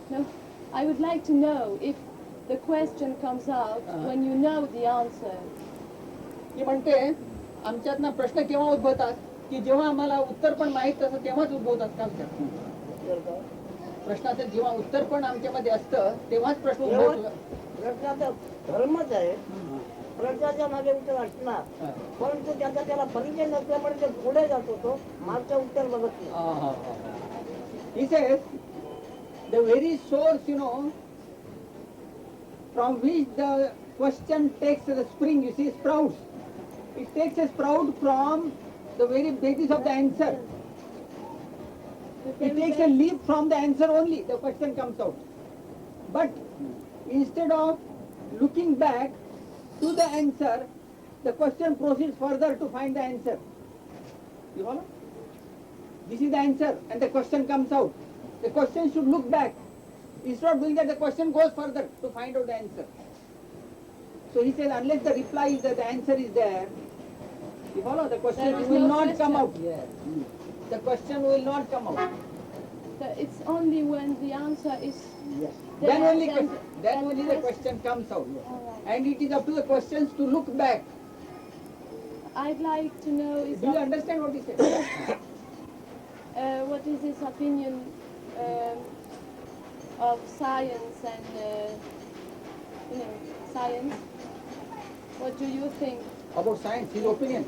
No. I would like to know if the question comes out when you know the answer. ती म्हणते आमच्यात ना प्रश्न केव्हा उद्भवतात की जेव्हा आम्हाला उत्तर पण माहित असतं तेव्हाच उद्भवतात का आमच्यात प्रश्नाचं जेव्हा उत्तर पण आमच्यामध्ये असतं तेव्हाच प्रश्न उद्भवतो. प्रश्नाचा धर्मच आहे प्रश्नाच्या मागे उत्तर असणार परंतु त्याला परिचय नसल्यामुळे ते पुढे जातो तो मागचं उत्तर बघत नाही. He says the very source, from which the question takes the spring, you see, sprouts. It takes a sprout from the very basis of the answer. It takes a leaf from the answer only, the question comes out. But instead of looking back to the answer, the question proceeds further to find the answer. You follow? This is the answer and the question comes out. The question should look back. Instead of doing that, the question goes further to find out the answer. So he says, unless the reply is that the answer is there, you follow? The question will not come out. The question will not come out. So it's only when the answer is Yes. Then only, that the question comes out. Alright. And it is up to the questions to look back. I'd like to know is Do you understand what he said? what is his opinion of science and science? What do you think? About science, his opinion.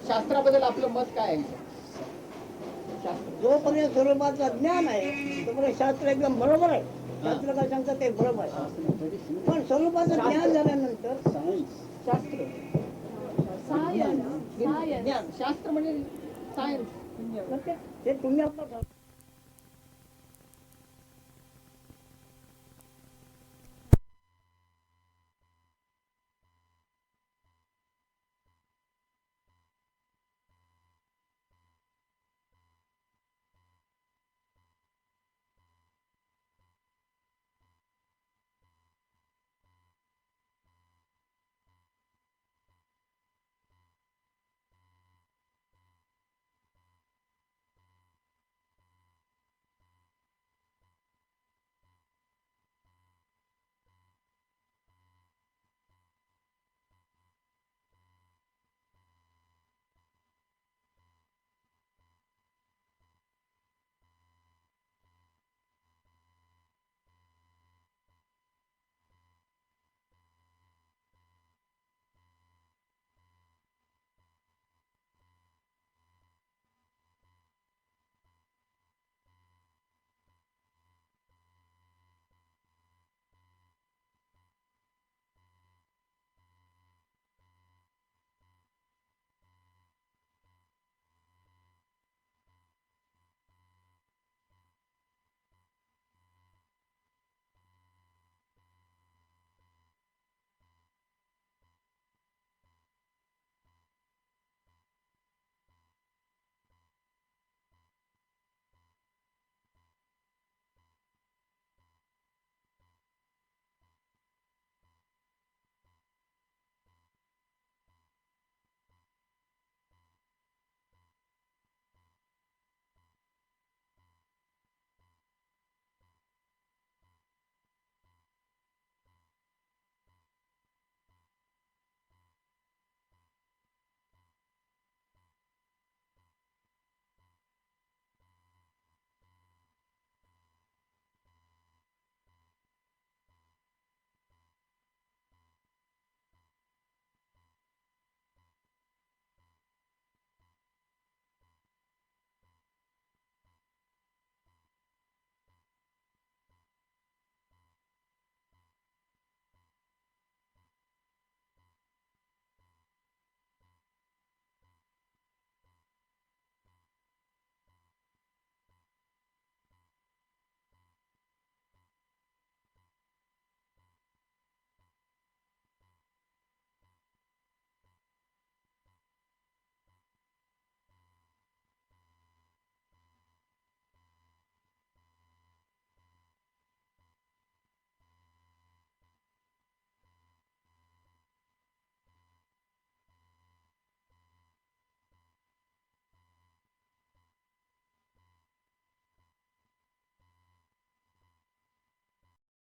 शास्त्राबद्दल आपलं मत काय आहे? शास्त्र. जोपर्यंत स्वरूपाचं ज्ञान आहे तोपर्यंत शास्त्र एकदम बरोबर आहे. शास्त्र काय सांगतात ते बरोबर आहे पण स्वरूपाचं ज्ञान झाल्यानंतर शास्त्र Science. ज्ञान शास्त्र म्हणजे सायन्स. ते तुम्ही आपलं